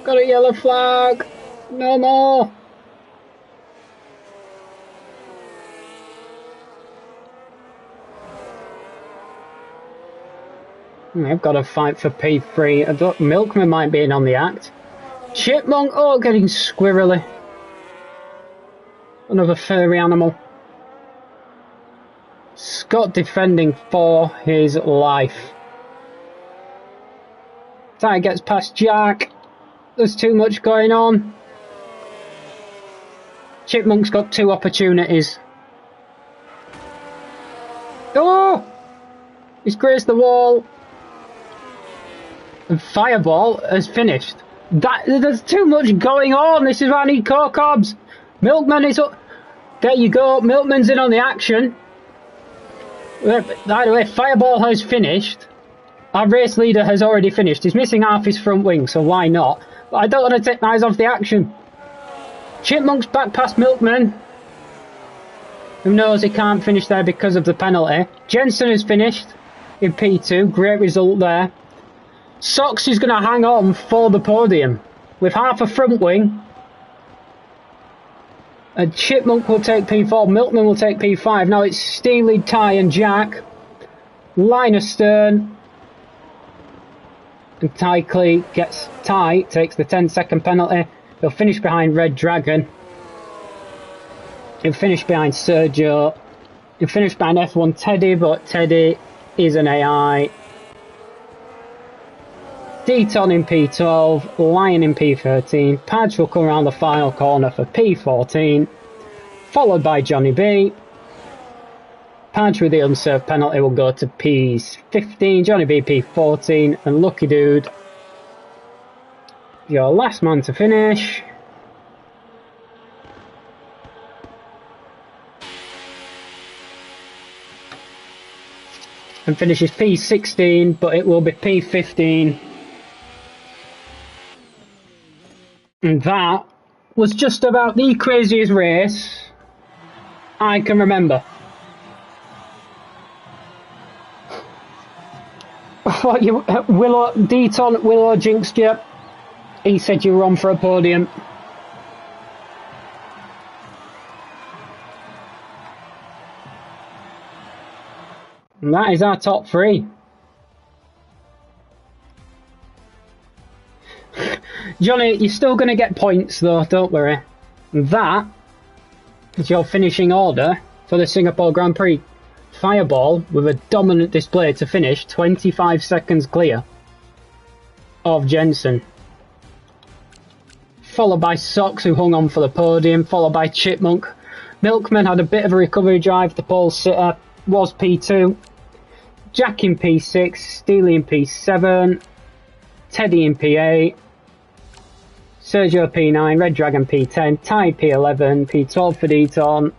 Got a yellow flag! No more! I've got to fight for P3. I thought Milkman might be in on the act. Chipmunk, oh, getting squirrely. Another furry animal. Scott defending for his life. Ty gets past Jack. There's too much going on. Chipmunk's got 2 opportunities. Oh! He's grazed the wall. And Fireball has finished. There's too much going on. This is why I need co-cobs. Milkman is up. There you go. Milkman's in on the action. By the way, Fireball has finished. Our race leader has already finished. He's missing half his front wing, so why not? But I don't want to take my eyes off the action. Chipmunk's back past Milkman. Who knows he can't finish there because of the penalty. Jenson has finished in P2. Great result there. SOX is going to hang on for the podium with half a front wing. And Chipmunk will take P4. Milkman will take P5. Now it's Steeley, Ty and Jack. Line astern. And TyCleere gets Ty, takes the 10-second penalty. He'll finish behind RedDragan. He'll finish behind Sergio. He'll finish behind F1 Teddy, but Teddy is an AI. Deton in P12, Lion in P13. Padge will come around the final corner for P14, followed by Johnny B. Padge with the unserved penalty will go to P15, Johnny B P14, and Lucky Dude, your last man to finish. And finishes P16, but it will be P15. And that was just about the craziest race I can remember. What you, Willow jinxed you. He said you were on for a podium. And that is our top 3. Johnny, you're still going to get points though, don't worry. And that is your finishing order for the Singapore Grand Prix. Fireball with a dominant display to finish, 25 seconds clear of Jenson. Followed by SOX, who hung on for the podium, followed by Chipmunk. Milkman had a bit of a recovery drive, the pole sitter was P2. Jack in P6, Steeley in P7, Teddy in P8, Sergio P9, RedDragan P10, Ty P11, P12 for Deton,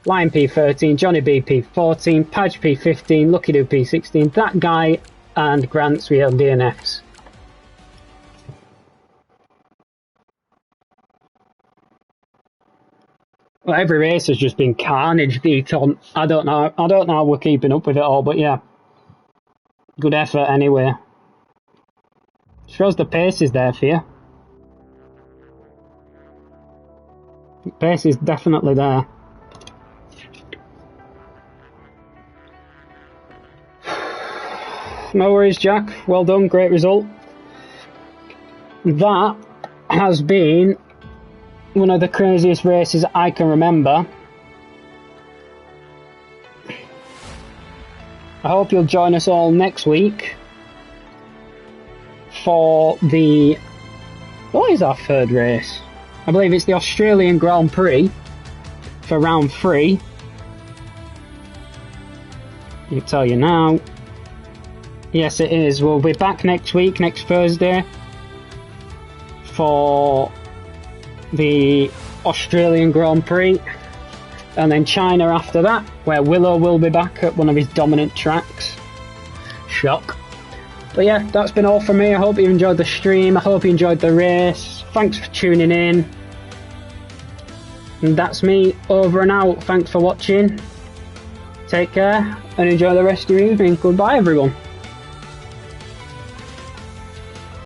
Lion P13, Johnny B P14, Padge P15, Lucky Dude P16, that guy and Grant's real DNFs. Well, every race has just been carnage, Deton. I don't know how we're keeping up with it all, but yeah. Good effort anyway. Shows the pace is there for you. The pace is definitely there. No worries, Jack. Well done. Great result. That has been one of the craziest races I can remember. I hope you'll join us all next week for the... What is our third race? I believe it's the Australian Grand Prix for round 3. I'll tell you now. Yes, it is. We'll be back next week, next Thursday, for the Australian Grand Prix, and then China after that, where Willow will be back at one of his dominant tracks. Shock. But yeah, that's been all from me. I hope you enjoyed the stream. I hope you enjoyed the race. Thanks for tuning in. And that's me, over and out. Thanks for watching. Take care and enjoy the rest of your evening. Goodbye, everyone.